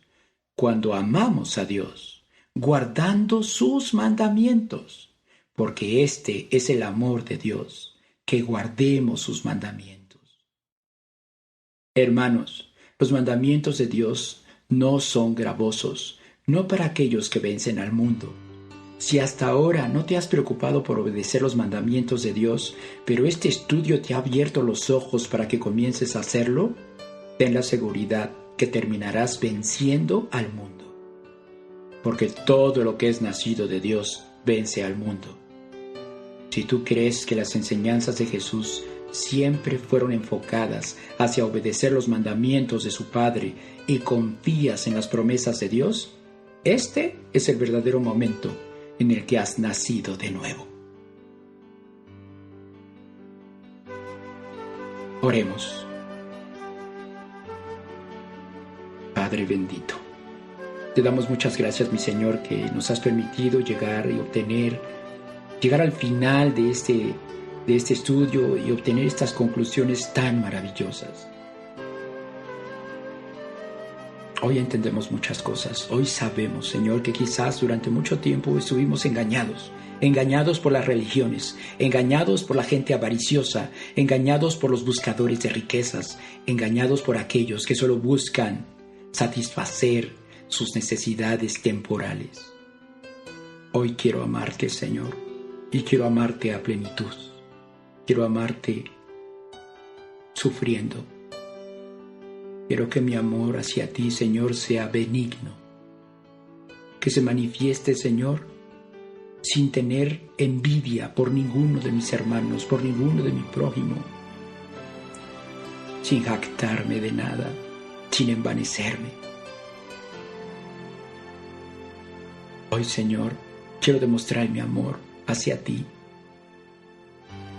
cuando amamos a Dios, guardando sus mandamientos. Porque este es el amor de Dios, que guardemos sus mandamientos. Hermanos, los mandamientos de Dios no son gravosos, no para aquellos que vencen al mundo. Si hasta ahora no te has preocupado por obedecer los mandamientos de Dios, pero este estudio te ha abierto los ojos para que comiences a hacerlo, ten la seguridad que terminarás venciendo al mundo. Porque todo lo que es nacido de Dios vence al mundo. Si tú crees que las enseñanzas de Jesús siempre fueron enfocadas hacia obedecer los mandamientos de su Padre y confías en las promesas de Dios, este es el verdadero momento en el que has nacido de nuevo. Oremos. Padre bendito, te damos muchas gracias, mi Señor, que nos has permitido llegar al final de este estudio y obtener estas conclusiones tan maravillosas. Hoy entendemos muchas cosas. Hoy sabemos, Señor, que quizás durante mucho tiempo estuvimos engañados por las religiones, engañados por la gente avariciosa, engañados por los buscadores de riquezas, engañados por aquellos que solo buscan satisfacer sus necesidades temporales. Hoy quiero amarte, Señor, y quiero amarte a plenitud. Quiero amarte sufriendo. Quiero que mi amor hacia ti, Señor, sea benigno. Que se manifieste, Señor, sin tener envidia por ninguno de mis hermanos, por ninguno de mi prójimo. Sin jactarme de nada, sin envanecerme. Hoy, Señor, quiero demostrar mi amor hacia ti,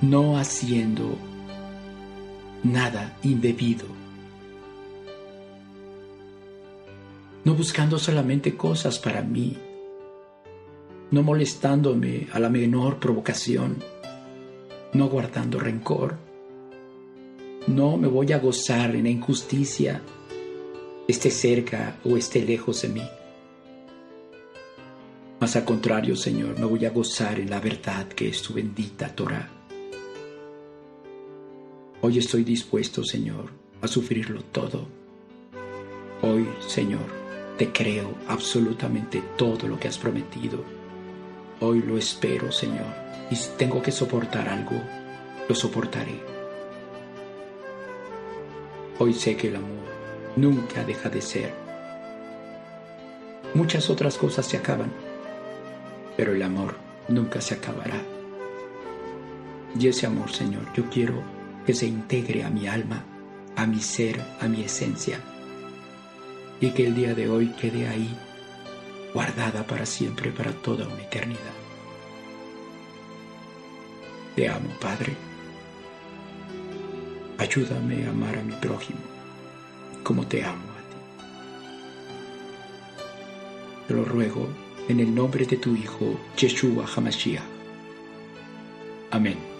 no haciendo nada indebido, no buscando solamente cosas para mí, no molestándome a la menor provocación, no guardando rencor. No me voy a gozar en la injusticia, esté cerca o esté lejos de mí. Mas al contrario, Señor, me voy a gozar en la verdad que es tu bendita Torá. Hoy estoy dispuesto, Señor, a sufrirlo todo. Hoy, Señor, te creo absolutamente todo lo que has prometido. Hoy lo espero, Señor, y si tengo que soportar algo, lo soportaré. Hoy sé que el amor nunca deja de ser. Muchas otras cosas se acaban, pero el amor nunca se acabará. Y ese amor, Señor, yo quiero que se integre a mi alma, a mi ser, a mi esencia, y que el día de hoy quede ahí, guardada para siempre, para toda una eternidad. Te amo, Padre. Ayúdame a amar a mi prójimo, como te amo a ti. Te lo ruego en el nombre de tu Hijo, Yeshua HaMashiach. Amén.